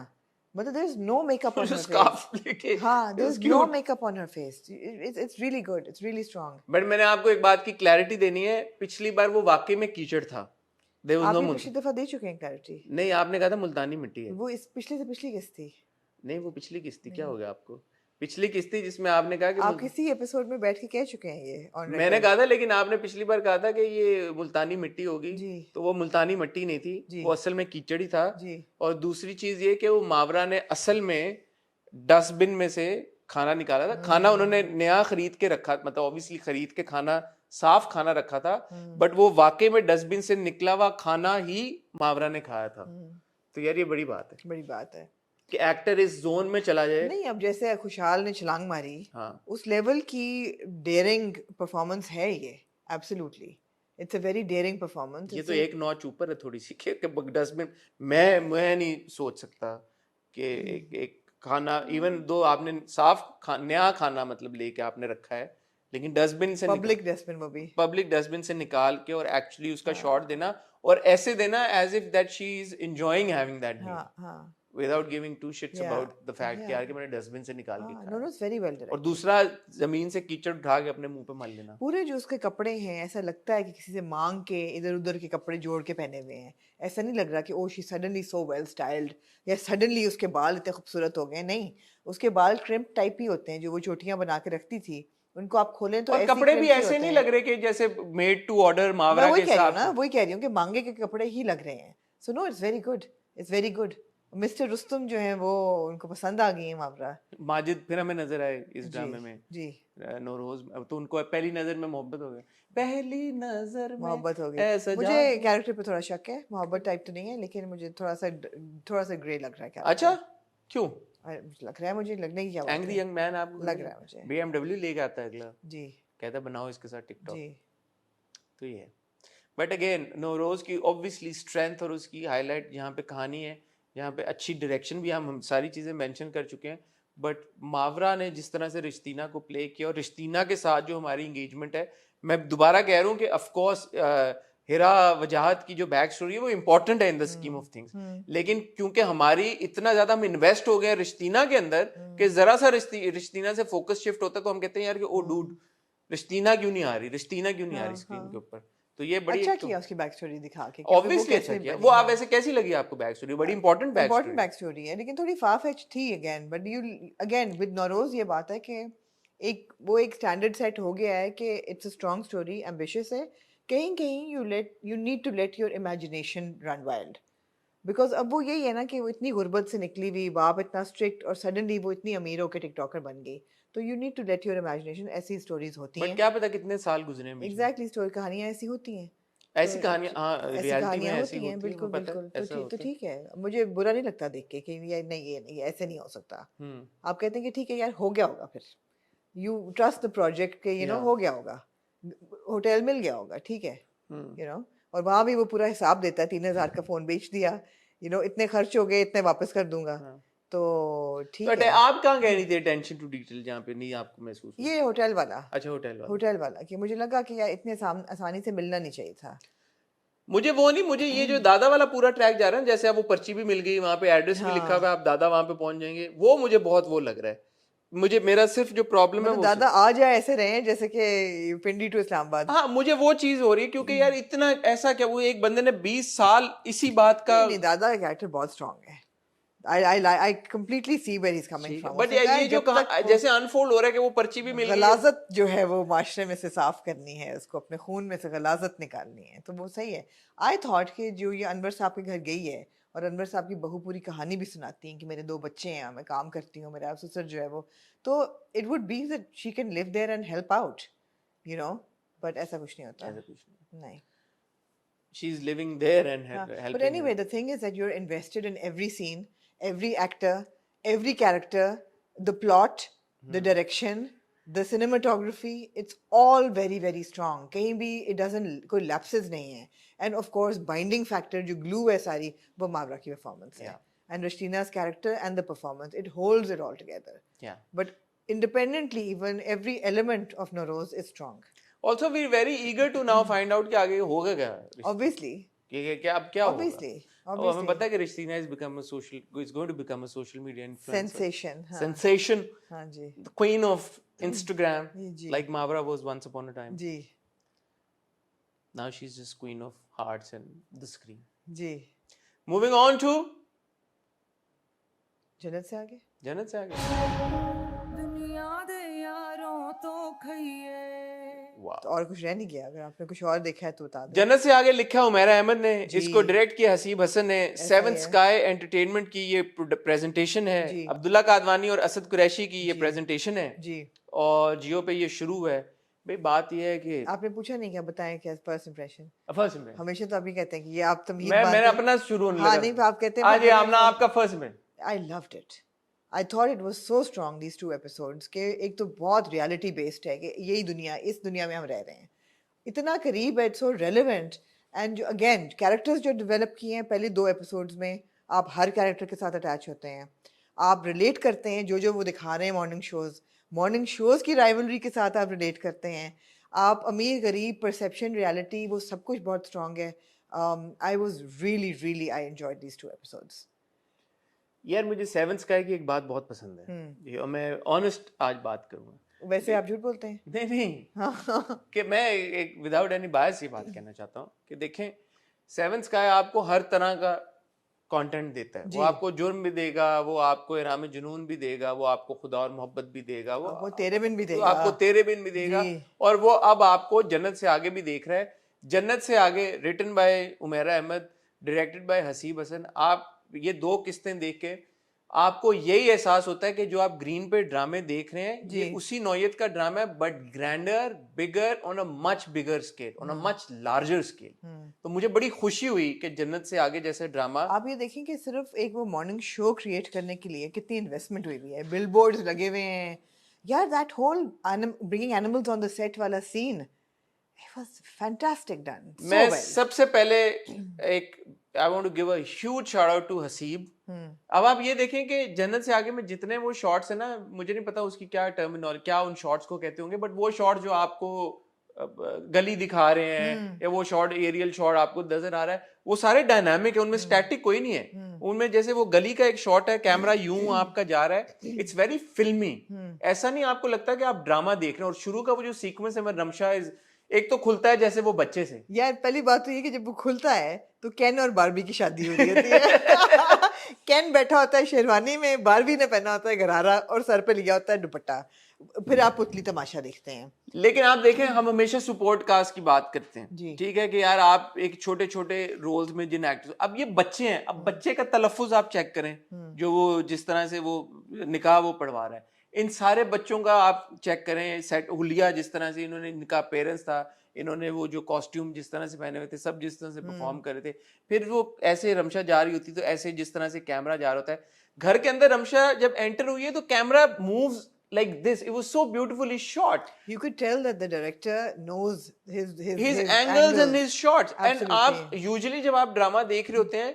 [SPEAKER 2] but there's no makeup on her face। हाँ, there's no makeup on her face, it's really good, it's really strong।
[SPEAKER 1] but मैंने आपको एक बात की clarity देनी है, पिछली बार वो वाकई में कीचड़ था।
[SPEAKER 2] आपने पिछली दफा दे चुके हैं क्लैरिटी।
[SPEAKER 1] नहीं, आपने कहा था मुल्तानी मिट्टी है।
[SPEAKER 2] वो इस पिछली से पिछली किस्त थी।
[SPEAKER 1] नहीं, वो पिछली किस्त थी। क्या हो गया आपको? पिछली किस्त थी जिसमें आपने कहा कि
[SPEAKER 2] आप किसी एपिसोड में बैठ के कह चुके हैं ये।
[SPEAKER 1] मैंने कहा था, लेकिन आपने पिछली बार कहा था कि ये मुल्तानी मिट्टी होगी, तो वो मुल्तानी मिट्टी नहीं थी, वो असल में कीचड़ ही था। और दूसरी चीज ये कि वो मावरा ने असल में डस्टबिन में से खाना निकाला था, खाना उन्होंने नया खरीद के रखा, मतलब ऑब्वियसली खरीद के खाना, साफ खाना रखा था, बट वो वाकई में डस्टबिन से निकला हुआ खाना ही मावरा ने खाया था। तो यार ये बड़ी बात है,
[SPEAKER 2] बड़ी बात है
[SPEAKER 1] कि एक्टर इस जोन में चला जाए।
[SPEAKER 2] नहीं, अब जैसे खुशहाल ने छलांग मारी,
[SPEAKER 1] हाँ,
[SPEAKER 2] उस लेवल की डेयरिंग परफॉर्मेंस है ये, absolutely it's a very dairying performance.
[SPEAKER 1] ये तो एक नॉच ऊपर है थोड़ी सी, कि डस्टबिन मैं नहीं सोच सकता कि एक खाना, इवन दो आपने साफ नया खाना मतलब लेके आपने रखा है, लेकिन डस्टबिन से
[SPEAKER 2] पब्लिक डस्टबिन, वो भी
[SPEAKER 1] पब्लिक डस्टबिन से निकाल के और एक्चुअली उसका शॉट देना, और ऐसे देना as if that she is enjoying having that meal without giving two shits about the fact कि यार कि मैंने डस्टबिन से निकाल के खाया।
[SPEAKER 2] No, it's very well directed.
[SPEAKER 1] और दूसरा जमीन से कीचड़ उठा के अपने मुंह पे मल लेना।
[SPEAKER 2] पूरे जो उसके कपड़े हैं, ऐसा लगता है कि किसी से मांग के इधर उधर के कपड़े जोड़ के पहने हुए हैं। ऐसा नहीं लग रहा कि oh she suddenly so well styled, या सडनली उसके बाल इतने खूबसूरत हो गए। नहीं, उसके बाल क्रिम्प टाइप ही होते हैं, जो वो चोटियां बना के रखती थी, उनको आप खोलें तो
[SPEAKER 1] और कपड़े भी ऐसे नहीं लग रहे कि जैसे मेड टू ऑर्डर मावरा के हिसाब से।
[SPEAKER 2] वही कह रही हूँ कि मांगे के कपड़े ही लग रहे हैं। So no, it's very good, it's very good. Mister Rustam जो है वो उनको पसंद आ गई है मावरा।
[SPEAKER 1] माजिद फिर हमें नजर आए इस ड्रामे में
[SPEAKER 2] जी,
[SPEAKER 1] नौरोज, तो उनको पहली नजर में मोहब्बत हो गई, पहली नजर में
[SPEAKER 2] मोहब्बत हो गई। मुझे कैरेक्टर पे थोड़ा शक है, मोहब्बत टाइप तो नहीं है, लेकिन मुझे थोड़ा सा ग्रे लग रहा है।
[SPEAKER 1] अच्छा, क्यों
[SPEAKER 2] लग रहा है? मुझे लगने की क्या बात है?
[SPEAKER 1] एंग्री यंग मैन आपको
[SPEAKER 2] लग रहा है मुझे।
[SPEAKER 1] BMW लेके आता है अगला
[SPEAKER 2] जी,
[SPEAKER 1] कहता है बनाओ इसके साथ टिकटॉक
[SPEAKER 2] जी।
[SPEAKER 1] तो ये है। बट अगेन नौरोज की ऑब्वियसली स्ट्रेंथ और उसकी हाईलाइट यहाँ पे कहानी है, यहाँ पे अच्छी डायरेक्शन भी, हम सारी चीज़ें मेंशन कर चुके हैं, बट मावरा ने जिस तरह से रिश्तीना को प्ले किया और रिश्तीना के साथ जो हमारी इंगेजमेंट है, मैं दोबारा कह रहा हूँ कि ऑफकोर्स हिरा वजाहत की जो बैक स्टोरी है वो इंपॉर्टेंट है in the scheme of things, लेकिन क्योंकि हमारी इतना ज्यादा हम इन्वेस्ट हो गए रिश्तीना के अंदर कि जरा सा रिश्तीना से फोकस शिफ्ट होता है तो हम कहते हैं यार कि ओ डूड रिश्तीना क्यों नहीं आ रही, रिश्तीना क्यों नहीं आ रही स्क्रीन के ऊपर। तो ये बड़ी
[SPEAKER 2] अच्छा किया उसकी बैक स्टोरी दिखा के,
[SPEAKER 1] ऑब्वियसली अच्छा किया वो। आप ऐसे कैसी लगी आपको बैक स्टोरी? बड़ी इंपॉर्टेंट
[SPEAKER 2] बैक स्टोरी है, लेकिन थोड़ी फार फेच थी again. But you again with Nowruz ये बात है कि एक स्टैंडर्ड सेट हो गया है कि it's a strong story, ambitious है। कहीं कहीं you need to let your imagination run wild, because अब वो यही है ना कि वो इतनी गुर्बत से निकली हुई, बाप इतना स्ट्रिक्ट, और सडनली वो इतनी अमीर होकर टिकटॉकर बन गई। तो you need to let your imagination, ऐसी स्टोरीज होती हैं।
[SPEAKER 1] बट क्या पता कितने साल गुजरे हैं।
[SPEAKER 2] एग्जैक्टली, स्टोरी कहानियां ऐसी होती हैं,
[SPEAKER 1] ऐसी कहानियां रियलिटी में ऐसी
[SPEAKER 2] होती हैं। बिल्कुल बिल्कुल, तो ठीक है, मुझे बुरा नहीं लगता देख के कि ये नहीं ऐसे नहीं हो सकता। आप कहते हैं कि ठीक है यार, हो गया होगा, फिर यू ट्रस्ट द प्रोजेक्ट के हो गया होगा, होटल मिल गया होगा, ठीक है, और वहां भी वो पूरा हिसाब देता है, 3000 का फोन बेच दिया, इतने खर्च हो गए, इतने वापस कर दूंगा। तो ठीक है।
[SPEAKER 1] आप कहाँ कह रही थी अटेंशन टू डिटेल जहाँ पे नहीं आपको महसूस?
[SPEAKER 2] ये होटल वाला।
[SPEAKER 1] अच्छा,
[SPEAKER 2] होटल वाला कि मुझे लगा कि यार इतने आसानी से मिलना नहीं चाहिए था।
[SPEAKER 1] मुझे वो नहीं, मुझे ये जो दादा वाला पूरा ट्रैक जा रहा है, जैसे आप वो पर्ची भी मिल गई, वहां पे एड्रेस भी लिखा हुआ है, आप दादा वहां पे पहुंच जाएंगे, वो मुझे बहुत वो लग रहा है। मेरा सिर्फ जो प्रॉब्लम है वो
[SPEAKER 2] दादा आ जाए ऐसे रहे जैसे कि पिंडी टू इस्लामाबाद।
[SPEAKER 1] हाँ, मुझे वो चीज हो रही है, क्योंकि यार इतना ऐसा क्या, वो एक बंदे ने 20 साल इसी बात का।
[SPEAKER 2] नहीं, दादा का कैरेक्टर बहुत स्ट्रांग है। I completely see where he's coming from.
[SPEAKER 1] But ये जो जैसे अनफोल्ड हो रहा है कि वो पर्ची भी मिल गई,
[SPEAKER 2] गलाजत जो है वो माशरे में से साफ करनी है, उसको अपने खून में से गलाजत निकालनी है, तो वो सही है। आई थॉट कि जो ये अनवर साहब के घर गई है और अनवर साहब की बहू पूरी कहानी भी सुनाती हैं कि मेरे 2 बच्चे हैं, मैं काम करती हूँ, मेरा ससुर जो है वो, तो it would be that she can live there and help out, but ऐसा कुछ नहीं होता। नहीं,
[SPEAKER 1] she is living there and helping.
[SPEAKER 2] But anyway, the thing is that you're invested in every scene, every actor, every character, the plot, the direction, the cinematography, it's all very very strong. कहीं भी it doesn't, कोई lapses नहीं है, and of course binding factor जो glue है सारी, वो मावरा की performance है, and Rashtina's character and the performance, it holds it all together. But independently, even every element of Noroz is strong.
[SPEAKER 1] Also, we're very eager to now find out कि आगे होगा क्या।
[SPEAKER 2] Obviously.
[SPEAKER 1] क्या अब क्या होगा?
[SPEAKER 2] Obviously.
[SPEAKER 1] हमें पता है कि रिश्तीना is going to become a social media influencer.
[SPEAKER 2] Sensation.
[SPEAKER 1] Sensation.
[SPEAKER 2] हाँ जी.
[SPEAKER 1] The queen of Instagram, like Mavra was once upon a time.
[SPEAKER 2] Ji.
[SPEAKER 1] Now she's just queen of hearts and the screen.
[SPEAKER 2] Ji.
[SPEAKER 1] Moving on to
[SPEAKER 2] जन्नत से आगे.
[SPEAKER 1] जन्नत से आगे.
[SPEAKER 3] दुनिया दे यारों तो खइए.
[SPEAKER 2] तो और कुछ रह नहीं गया, अगर आपने कुछ और देखा है तो बता दो।
[SPEAKER 1] जन्नत से आगे लिखा उमैरा अहमद ने, इसको डायरेक्ट किया हसीब हसन ने, सेवंथ स्काई एंटरटेनमेंट की ये प्रेजेंटेशन है, अब्दुल्ला कादवानी और असद कुरैशी की ये प्रेजेंटेशन है जी, और जियो पे ये शुरू है। भाई बात ये है कि
[SPEAKER 2] आपने पूछा नहीं क्या, बताएं क्या फर्स्ट इंप्रेशन?
[SPEAKER 1] फर्स्ट में
[SPEAKER 2] हमेशा तो आप ही कहते हैं कि ये आप तमीज़
[SPEAKER 1] मैंने अपना शुरू
[SPEAKER 2] हाँ नहीं आप कहते हैं
[SPEAKER 1] आज ये आमना आपका फर्स्ट में।
[SPEAKER 2] I loved it. I thought it was so strong, these 2 episodes, कि एक तो बहुत रियलिटी बेस्ड है कि यही दुनिया, इस दुनिया में हम रह रहे हैं, इतना करीब है, सो रेलेवेंट, एंड जो अगेन कैरेक्टर्स जो डेवलप किए हैं पहले 2 एपिसोड्स में, आप हर कैरेक्टर के साथ अटैच होते हैं, आप रिलेट करते हैं जो वो दिखा रहे हैं मॉर्निंग शोज़ की राइवलरी के साथ आप रिलेट करते हैं, आप अमीर गरीब परसेप्शन रियलिटी वो सब कुछ बहुत स्ट्रॉन्ग है। I was really I enjoyed these 2 episodes.
[SPEAKER 1] यार मुझे सेवन स्काई की एक बात बहुत पसंद है, और मैं ऑनेस्ट आज बात करूंगा।
[SPEAKER 2] वैसे आप झूठ बोलते हैं?
[SPEAKER 1] नहीं कि मैं एक विदाउट एनी बायस ये बात कहना चाहता हूँ कि देखें, सेवन स्काई आपको हर तरह का कंटेंट देता है। वो आपको जुर्म भी देगा, वो आपको इराम जुनून भी देगा, वो आपको खुदा और मोहब्बत भी देगा, वो
[SPEAKER 2] तेरे बिन भी देगा,
[SPEAKER 1] आपको तेरे बिन भी देगा, और वो अब आपको जन्नत से आगे भी देख रहा है। Jannat Se Aage written by Umera Ahmad, directed by Haseeb Hassan. आप ये 2 किस्तें देख के आपको यही एहसास होता है कि जो आप ग्रीन पे ड्रामे देख रहे हैं ये उसी नौयत का ड्रामा है, but grander, bigger, on a much bigger scale, on a much larger scale. तो मुझे बड़ी खुशी हुई कि जन्नत से आगे जैसे ड्रामा,
[SPEAKER 2] आप ये देखें कि सिर्फ एक वो मॉर्निंग शो क्रिएट करने के लिए कितनी इन्वेस्टमेंट हुई हुई है, बिलबोर्ड्स लगे हुए हैं यार, that whole bringing animals on the set वाला scene, it was fantastic done, so
[SPEAKER 1] मैं
[SPEAKER 2] well.
[SPEAKER 1] सबसे पहले एक I want to give a huge shout out to Haseeb. अब आप ये देखें कि जन्नत से आगे में जितने वो शॉट्स है ना, मुझे नहीं पता उसकी क्या टर्मिनोलॉजी, क्या उन शॉट्स को कहते होंगे, बट वो शॉट जो आपको गली दिखा रहे हैं या वो शॉट एरियल शॉट आपको नजर आ रहा है, वो सारे डायनामिक है, उनमें स्टैटिक कोई नहीं है। उनमें जैसे वो गली का एक शॉट है, कैमरा यूं आपका जा रहा है, इट्स वेरी फिल्मी। ऐसा नहीं आपको लगता कि आप ड्रामा देख रहे हैं। और शुरू का वो जो सीक्वेंस है, रमशा एक तो खुलता है जैसे वो बच्चे से।
[SPEAKER 2] यार पहली बात तो ये कि जब वो खुलता है तो केन और बारबी की शादी हो रही होती है। केन बैठा होता है शेरवानी में, बारबी ने पहना होता है गरारा और सर पे लिया होता है दुपट्टा, फिर आप पुतली तमाशा देखते हैं।
[SPEAKER 1] लेकिन आप देखें, हम हमेशा सपोर्ट कास्ट की बात करते हैं, ठीक है कि यार आप एक छोटे छोटे रोल्स में जिन एक्टर्स, अब ये बच्चे हैं, अब बच्चे का तलफ्फुज आप चेक करें, जो वो जिस तरह से वो निकाह वो पढ़वा रहा है, इन सारे बच्चों का आप चेक करें सेट, हुलिया जिस तरह से इन्होंने, इनका पेरेंट्स था, इन्होंने वो जो कॉस्ट्यूम जिस तरह से पहने हुए थे, सब जिस तरह से परफॉर्म कर रहे थे, फिर वो ऐसे रमशा जा रही होती तो ऐसे जिस तरह से कैमरा जा रहा होता है। घर के अंदर रमशा जब एंटर हुई है तो camera moves like this, it was so beautifully shot.
[SPEAKER 2] You could tell that the director knows his
[SPEAKER 1] angles and his shots. Absolutely. And आप usually जब आप ड्रामा देख रहे होते हैं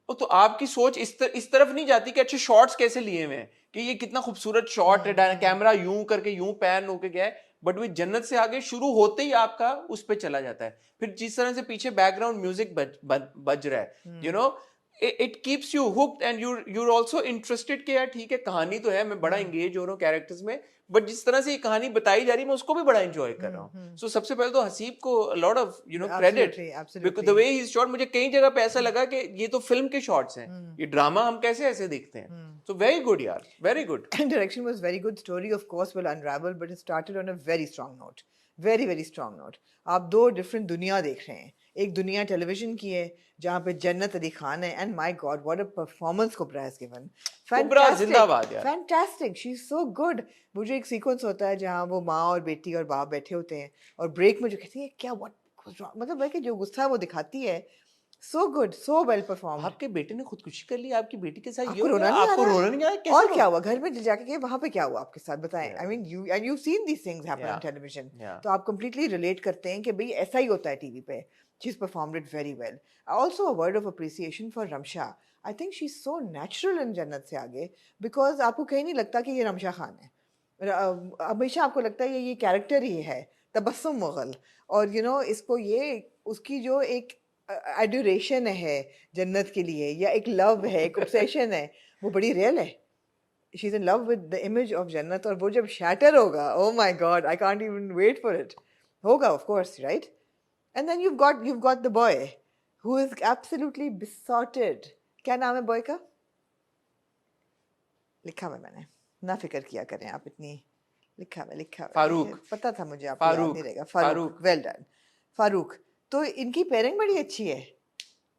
[SPEAKER 1] तो आपकी सोच इस तरफ नहीं जाती कि अच्छे शॉट्स कैसे लिए हुए हैं, कि ये कितना खूबसूरत शॉट है, कैमरा यूं करके यूं पैन होके गया है, बट वो जन्नत से आगे शुरू होते ही आपका उस पे चला जाता है। फिर जिस तरह से पीछे बैकग्राउंड म्यूजिक बज रहा है, you know, it keeps you hooked and you're also interested कि यार ठीक है, कहानी तो है, मैं बड़ा एंगेज हो रहा हूँ कैरेक्टर्स में, बट जिस तरह से ये कहानी बताई जा रही है मैं उसको भी बड़ा एंजॉय कर रहा हूँ। सो सबसे पहले तो हसीब को lot of credit because the way he is shot. मुझे कई जगह पे ऐसा लगा कि ये तो फिल्म के शॉट्स हैं, ये ड्रामा हम कैसे ऐसे देखते हैं। सो वेरी गुड यार, very good.
[SPEAKER 2] Direction was very good, story of course will unravel but it started on a very strong note, very strong note. आप 2 डिफरेंट दुनिया देख रहे हैं, एक दुनिया टेलीविजन की है जहाँ पे जन्नत अली खान है, and my god what a performance Kubra has given, fantastic, she is so good. वो जो एक सीक्वेंस होता है जहाँ वो माँ और बेटी और बाप बैठे होते हैं और ब्रेक में जो कहती है क्या व्हाट, मतलब है कि जो गुस्सा वो दिखाती है, so good, so well perform.
[SPEAKER 1] आपके बेटे ने खुदकुशी कर ली, आपकी बेटी के साथ
[SPEAKER 2] आपको रोना नहीं
[SPEAKER 1] आया? कैसे
[SPEAKER 2] और क्या हुआ घर में जाके के वहां पे क्या हुआ आपके साथ, बताएं। I mean you and you seen these things happen on television, तो आप कंप्लीटली रिलेट करते हैं कि भाई ऐसा ही होता है टीवी पे। She's performed it very well. Also a word of appreciation for Ramsha. I think she's so natural in जन्नत से आगे because आपको कहीं नहीं लगता कि ये रमशा खान है, हमेशा आपको लगता है ये कैरेक्टर ही है, तबस्सुम मुगल, और you know इसको ये उसकी जो एक एडोरेशन है जन्नत के लिए, या एक लव है, एक ऑब्सेशन है, वो बड़ी रियल है। She's in love with the image of जन्नत, और वो जब शैटर होगा, oh my God, I can't even wait for it. होगा of course, right? And then you've got the boy who is absolutely besotted. क्या नाम है बॉय का? लिखा हुआ मैंने, ना फिक्र किया करें आप इतनी लिखा है
[SPEAKER 1] फारूक,
[SPEAKER 2] पता था मुझे, आपको याद नहीं रहेगा। Farooq, well done Farooq. तो इनकी पेयरिंग बड़ी अच्छी है।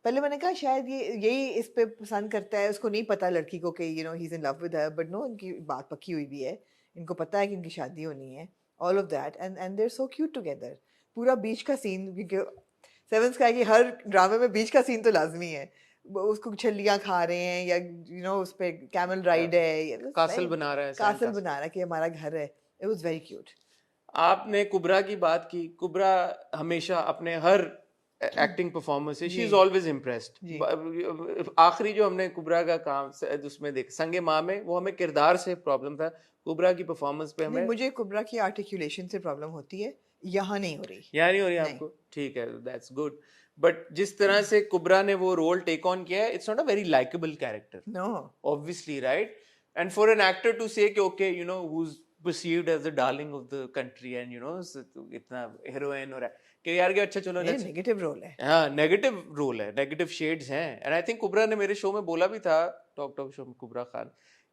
[SPEAKER 2] पहले मैंने कहा शायद ये यही इस पे पसंद करता है, उसको नहीं पता लड़की को कि you know he is in love with her, but no, इनकी बात पक्की हुई भी है, इनको पता है कि इनकी शादी होनी है, all of that, and they are so cute together. पूरा बीच का सीन, क्योंकि सेवन स्काई की हर ड्रामे में बीच का सीन तो लाजमी है। उसको छलियां खा रहे हैं या यू नो उस पे कैमल राइड है,
[SPEAKER 1] कासल बना रहा है,
[SPEAKER 2] कासल बना रहा है कि हमारा घर है। It was very cute.
[SPEAKER 1] आपने कुबरा की बात की, कुबरा हमेशा अपने हर एक्टिंग परफॉर्मेंस से शी इज ऑलवेज इम्प्रेस्ड। आखिरी जो हमने कुबरा का काम उसमें देख संगे माँ में, वो हमें किरदार से प्रॉब्लम था, कुबरा की परफॉर्मेंस पे हमें
[SPEAKER 2] मुझे कुबरा की आर्टिकुलेशन से प्रॉब्लम होती है, यहाँ नहीं हो रही।
[SPEAKER 1] यहाँ नहीं हो रही आपको, ठीक है, दैट्स गुड। बट जिस तरह से कुबरा ने वो रोल टेक ऑन किया है, it's not a very likable character,
[SPEAKER 2] no
[SPEAKER 1] obviously, right? And for an actor to say कि okay you know who is perceived as the darling of the country and you know इतना heroine हो रहा है कि यार कि अच्छा चलो,
[SPEAKER 2] ये नेगेटिव रोल है।
[SPEAKER 1] हाँ, नेगेटिव रोल है, नेगेटिव शेड्स हैं। एंड आई थिंक कुबरा ने मेरे शो में बोला भी था, टॉक शो में, कुबरा खान,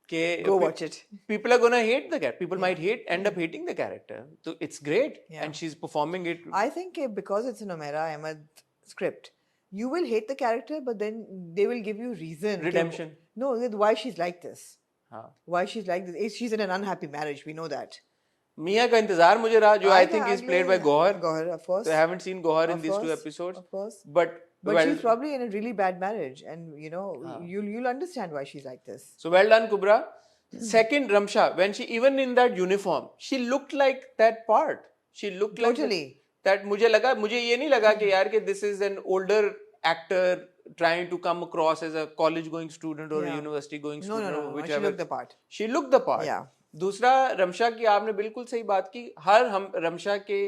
[SPEAKER 1] के
[SPEAKER 2] go watch it,
[SPEAKER 1] people are gonna hate the character, people might end up hating the character, so it's great, and she's performing it.
[SPEAKER 2] I think because it's an Umaira Ahmed script, you will hate the character, but then they will give you reason,
[SPEAKER 1] redemption,
[SPEAKER 2] no, why she's like this, why she's like this. She's in an unhappy marriage, we know that.
[SPEAKER 1] Mia का इंतजार मुझे रहा, जो I think is played by Gohar,
[SPEAKER 2] of course.
[SPEAKER 1] So I haven't seen Gohar in these 2 episodes,
[SPEAKER 2] of course,
[SPEAKER 1] but
[SPEAKER 2] she's probably in a really bad marriage, and you know you'll understand why she's like this.
[SPEAKER 1] So well done, Kubra. Second, Ramsha, when she, even in that uniform, she looked like that part. She looked
[SPEAKER 2] totally
[SPEAKER 1] like that. मुझे ये नहीं लगा कि यार कि this is an older actor trying to come across as a college going student or a university going student.
[SPEAKER 2] No, she looked the part.
[SPEAKER 1] She looked the part.
[SPEAKER 2] Yeah.
[SPEAKER 1] दूसरा, रमशा की आपने बिल्कुल सही बात की। हम रमशा के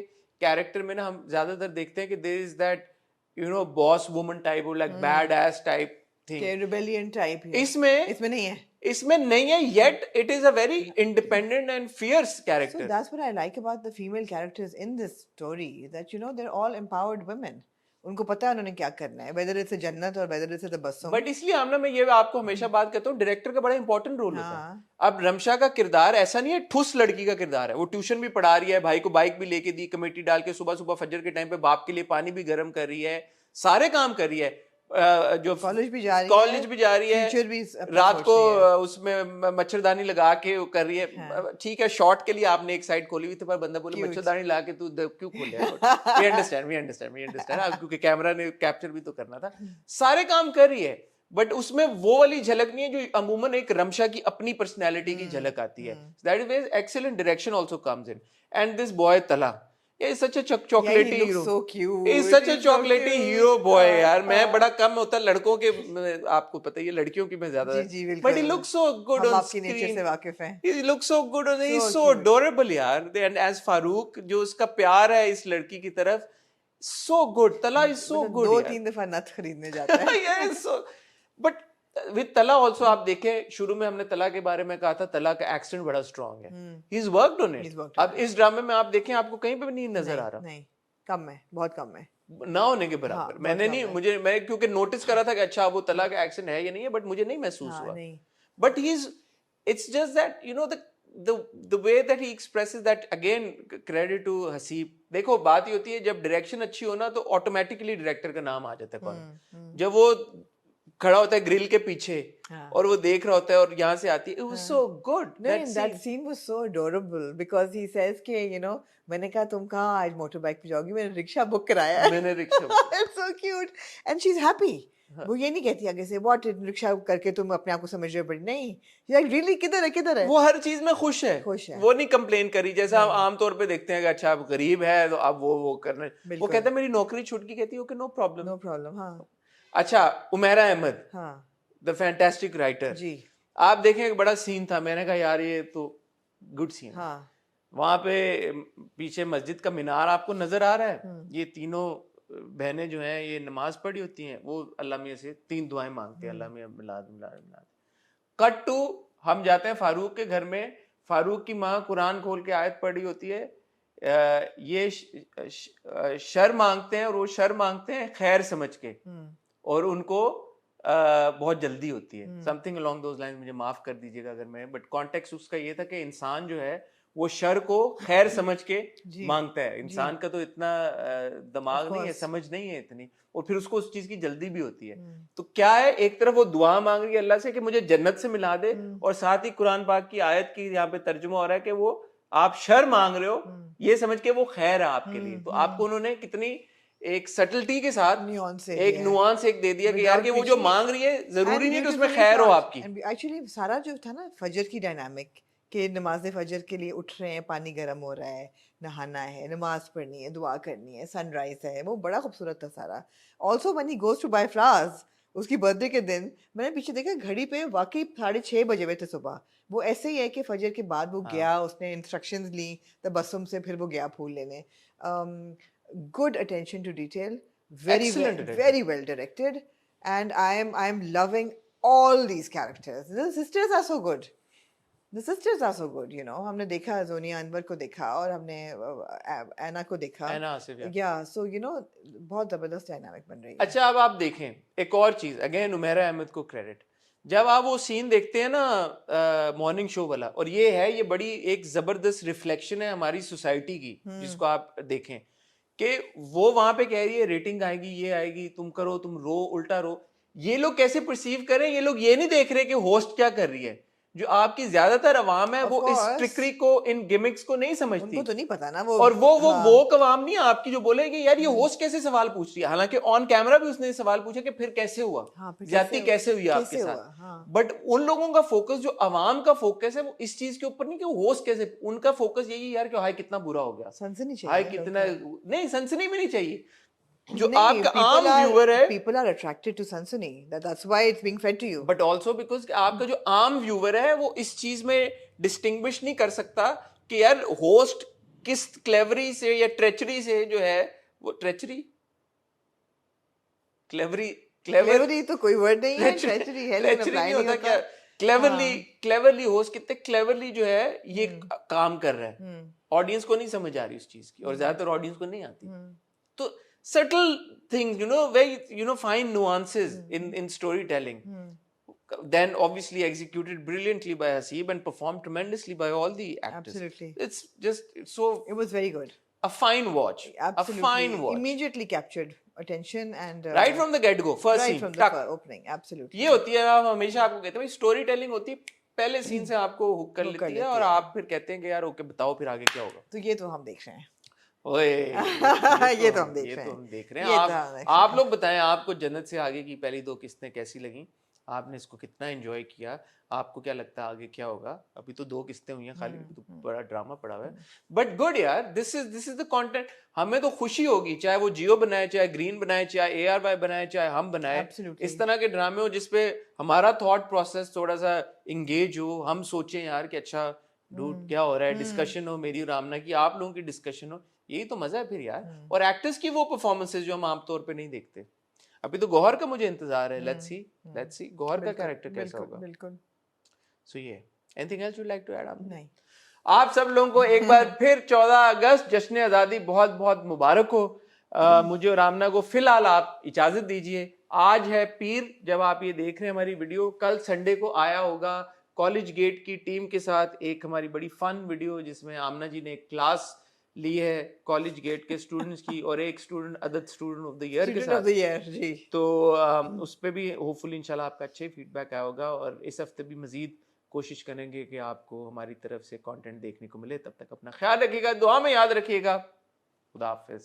[SPEAKER 1] कैरेक्टर में ना हम ज्यादातर देखते हैं कि there is that you know boss woman type or like badass type thing,
[SPEAKER 2] rebellion type.
[SPEAKER 1] इसमें
[SPEAKER 2] नहीं है,
[SPEAKER 1] yet it is a very independent and fierce character.
[SPEAKER 2] So that's what I like about the female characters in this story, that you know they're all empowered women. उनको पता है उन्होंने क्या करना है, whether it's a जन्नत और whether it's a Tabassum.
[SPEAKER 1] But इसलिए आमना, मैं ये आपको हमेशा बात करता हूँ, डायरेक्टर का बड़ा इंपॉर्टेंट रोल होता है। अब रमशा का किरदार ऐसा नहीं है ठुस लड़की का किरदार है, वो ट्यूशन भी पढ़ा रही है, भाई को बाइक भी लेके दी, कमेटी डाल के सुबह सुबह फजर के टाइम पे बाप के लिए पानी भी गर्म कर रही है, सारे काम कर रही है, जो
[SPEAKER 2] कॉलेज भी जा रही है,
[SPEAKER 1] टीचर भी रात को उसमें मच्छरदानी लगा के कर रही है। ठीक है, शॉट के लिए आपने एक साइड खोली हुई थी, पर बंदा बोले मच्छरदानी लगा के तू क्यों खोले? वी अंडरस्टैंड क्योंकि कैमरा ने कैप्चर भी तो करना था। सारे काम कर रही है, बट उसमें वो वाली झलक नहीं है जो अमूमन एक रमशा की अपनी पर्सनैलिटी की झलक आती है। That is where excellent direction also comes in. And this boy तला is such a chocolatey hero,
[SPEAKER 2] so cute,
[SPEAKER 1] is such a chocolatey hero boy यार। मैं बड़ा कम होता लड़कों के, आपको पता है लड़कियों की मैं ज्यादा, but he looks so good on screen,
[SPEAKER 2] से वाकिफ हैं,
[SPEAKER 1] he looks so good on, he's so adorable यार। and as फारूक, जो उसका प्यार है इस लड़की की तरफ, so good, तला is so good।
[SPEAKER 2] 2-3 दफा नथ खरीदने जाता है।
[SPEAKER 1] yes, so but with तला also आप देखें, शुरू में हमने तला के बारे में कहा था, तला का एक्सेंट बड़ा स्ट्रॉन्ग है, he's worked on it। अब इस ड्रामे में आप देखें, आपको कहीं पे भी नहीं नजर आ रहा,
[SPEAKER 2] नहीं, कम है, बहुत कम है,
[SPEAKER 1] ना होने के बराबर। मैंने नहीं, मैं क्योंकि नोटिस करा था कि अच्छा वो तला का एक्सेंट है या नहीं है, बट मुझे नहीं महसूस हुआ। But it's just that you know the way that he expresses that, again credit to Haseeb. देखो बात ये होती है, जब डायरेक्शन अच्छी हो ना तो ऑटोमेटिकली डायरेक्टर का नाम आ जाता है कौन। जब वो खड़ा होता है ग्रिल के पीछे और वो देख रहा होता है और यहाँ से आती है, it was so good।
[SPEAKER 2] that scene was so adorable because he says कि you know, मैंने कहा तुम कहाँ आज मोटर बाइक पे जाओगी, मैंने रिक्शा बुक कराया है,
[SPEAKER 1] मैंने rickshaw
[SPEAKER 2] it's so cute and she's happy। वो ये नहीं कहती आगे से व्हाट रिक्शा करके तुम अपने आप को समझ रहे हो, बड़ी नहीं, like really किधर है,
[SPEAKER 1] वो हर चीज में खुश है, वो नहीं कंप्लेन करी जैसा हम आमतौर पे देखते हैं कि अच्छा अब गरीब है तो अब वो करना, वो कहता है मेरी नौकरी छूट की, कहती है ओके नो प्रॉब्लम।
[SPEAKER 2] हाँ।
[SPEAKER 1] अच्छा, उमैरा अहमद,
[SPEAKER 2] हाँ,
[SPEAKER 1] द फैंटास्टिक राइटर
[SPEAKER 2] जी,
[SPEAKER 1] आप देखें एक बड़ा सीन था, मैंने कहा यार ये तो गुड सीन।
[SPEAKER 2] हाँ,
[SPEAKER 1] वहां पे पीछे मस्जिद का मीनार आपको नजर आ रहा है, ये तीनों बहनें जो हैं ये नमाज पढ़ी होती हैं, वो अल्लाह मियां से 3 दुआएं मांगती हैं, अल्लाह मियां मिलाद। कट टू, हम जाते हैं फारूक के घर में, फारूक की माँ कुरान खोल के आयत पढ़ी होती है, ये शर मांगते हैं, और वो शर मांगते हैं खैर समझ के, और उनको बहुत जल्दी होती है, समथिंग अलोंग दोज लाइंस, मुझे माफ कर दीजिएगा अगर मैं, बट कॉन्टेक्स्ट उसका ये था कि इंसान जो है वो शर को खैर समझ के मांगता है। इंसान का तो इतना दिमाग नहीं है, समझ नहीं है इतनी, और फिर उसको उस चीज की जल्दी भी होती है। तो क्या है, एक तरफ वो दुआ मांग रही है अल्लाह से कि मुझे जन्नत से मिला दे, और साथ ही कुरान पाक की आयत की यहाँ पे तर्जुमा हो रहा है कि वो आप शर मांग रहे हो ये समझ के वो खैर है आपके लिए। तो आपको उन्होंने कितनी एक सटलिटी के साथ एक नुआंस एक दे दिया कि यार कि वो जो मांग रही है जरूरी नहीं कि उसमें खैर हो आपकी।
[SPEAKER 2] एक्चुअली सारा जो था ना फजर की डायनामिक कि नमाज फजर के लिए उठ रहे हैं, पानी गर्म हो रहा है, नहाना है, नमाज पढ़नी है, दुआ करनी है, सनराइज है, वो बड़ा खूबसूरत था सारा। Also when he goes to buy flowers, उसकी बर्थडे के दिन मैंने पीछे देखा घड़ी पे वाकई 6:30 बजे हुए थे सुबह। वो ऐसे ही है कि फजर के बाद वो गया, उसने इंस्ट्रक्शंस ली तबस्सुम से, फिर वो गया फूल लेने। good attention to detail, very well directed, and I am loving all these characters. The sisters are so good. You know, हमने देखा जोनिया अनवर को देखा और हमने एना को देखा, या सो यू नो बहुत जबरदस्त डायनामिक बन रही है।
[SPEAKER 1] अच्छा, अब आप देखें एक और चीज, अगेन उमेरा अहमद को क्रेडिट, जब आप वो सीन देखते हैं ना मॉर्निंग शो वाला, और ये बड़ी एक जबरदस्त रिफ्लेक्शन है हमारी सोसाइटी की, जिसको आप देखें कि वो वहां पे कह रही है रेटिंग आएगी, ये आएगी, तुम करो, तुम रो, उल्टा रो। ये लोग कैसे परसीव करें, ये लोग ये नहीं देख रहे कि होस्ट क्या कर रही है। जो आपकी ज्यादातर अवाम है वो इस ट्रिकरी को, इन गिमिक्स को नहीं समझती,
[SPEAKER 2] उनको तो नहीं पता ना वो,
[SPEAKER 1] और वो अवाम नहीं आपकी जो बोलेगी यार ये होस्ट कैसे सवाल पूछ रही है। हालांकि ऑन कैमरा भी उसने सवाल पूछा कि फिर कैसे हुआ, ज्यादती कैसे हुई आपके साथ। बट उन लोगों का फोकस, जो अवाम का फोकस है, वो इस चीज के ऊपर नहीं कि होस्ट कैसे, उनका फोकस यही यार कि हाय कितना बुरा हो गया,
[SPEAKER 2] सनसनी चाहिए,
[SPEAKER 1] हाय कितना नहीं, सनसनी भी नहीं चाहिए। जो आपका आम व्यूअर है,
[SPEAKER 2] people are attracted to सनसनी, that's why it's being fed to you,
[SPEAKER 1] but also because आपका जो आम व्यूअर है वो इस चीज में डिस्टिंग्विश नहीं कर सकता कि यार होस्ट किस क्लेवरी से या ट्रेचरी से जो है, वो ट्रेचरी क्लेवरी
[SPEAKER 2] तो कोई वर्ड नहीं है, ट्रेचरी है,
[SPEAKER 1] ट्रेचरी नहीं होता क्या, क्लेवरली होस्ट कितने क्लेवरली जो है ये काम कर रहा है, ऑडियंस को नहीं समझ आ रही उस चीज की, और ज्यादातर ऑडियंस को नहीं आती। तो subtle things, you know, very fine nuances in storytelling, then obviously executed brilliantly by Haseeb and performed tremendously by all the actors.
[SPEAKER 2] Absolutely,
[SPEAKER 1] it
[SPEAKER 2] was very good,
[SPEAKER 1] a fine watch.
[SPEAKER 2] Absolutely.
[SPEAKER 1] A fine watch,
[SPEAKER 2] immediately captured attention, and
[SPEAKER 1] right from the get go, first
[SPEAKER 2] right
[SPEAKER 1] scene,
[SPEAKER 2] from the opening, absolutely।
[SPEAKER 1] ये होती है, हम हमेशा आपको कहते हैं भाई story telling होती है, पहले सीन से आपको हुक कर लेती है, और आप फिर कहते हैं कि यार ओके बताओ फिर आगे क्या होगा।
[SPEAKER 2] तो ये तो हम देख रहे हैं,
[SPEAKER 1] ये तो हम देख रहे हैं। आप लोग बताएं आपको जन्नत से आगे की पहली 2 किस्तें कैसी लगी, आपने इसको कितना एंजॉय किया, आपको क्या लगता है आगे क्या होगा। अभी तो 2 किस्तें हुई हैं खाली, तो बड़ा ड्रामा पड़ा हुआ है, बट गुड यार, दिस इज द कंटेंट। हमें तो खुशी होगी चाहे वो जियो बनाए, चाहे ग्रीन बनाए, चाहे ARY बनाए, चाहे हम बनाए, इस तरह के ड्रामे हो जिसपे हमारा थॉट प्रोसेस थोड़ा सा इंगेज हो, हम सोचें यार कि अच्छा डूड क्या हो रहा है, डिस्कशन हो मेरी और आमना की, आप लोगों की डिस्कशन हो, यही तो मजा है फिर यार। और एक्टर्स की वो परफॉर्मेंसेस जो हम आमतौर पे नहीं देखते। अभी तो गौहर का मुझे इंतजार है, लेट्स सी गौहर का कैरेक्टर कैसा होगा।
[SPEAKER 2] बिल्कुल।
[SPEAKER 1] सो ये anything else you like to add?
[SPEAKER 2] नहीं।
[SPEAKER 1] आप सब लोगों को एक बार फिर 14 अगस्त जश्न आज़ादी बहुत बहुत मुबारक हो। मुझे और आमना को फिलहाल आप इजाजत दीजिए। आज है पीर जब आप ये देख रहे हैं हमारी वीडियो, कल संडे को आया होगा कॉलेज गेट की टीम के साथ एक हमारी बड़ी फन वीडियो, जिसमें आमना जी ने एक क्लास ली है कॉलेज गेट के स्टूडेंट्स की, और एक student other student of the year के साथ
[SPEAKER 2] जी।
[SPEAKER 1] तो उस पे भी होपफुली इंशाल्लाह आपका अच्छा ही फीडबैक आया होगा, और इस हफ्ते भी मजीद कोशिश करेंगे कि आपको हमारी तरफ से कंटेंट देखने को मिले। तब तक अपना ख्याल रखिएगा, दुआ में याद रखिएगा। खुदा हाफिज।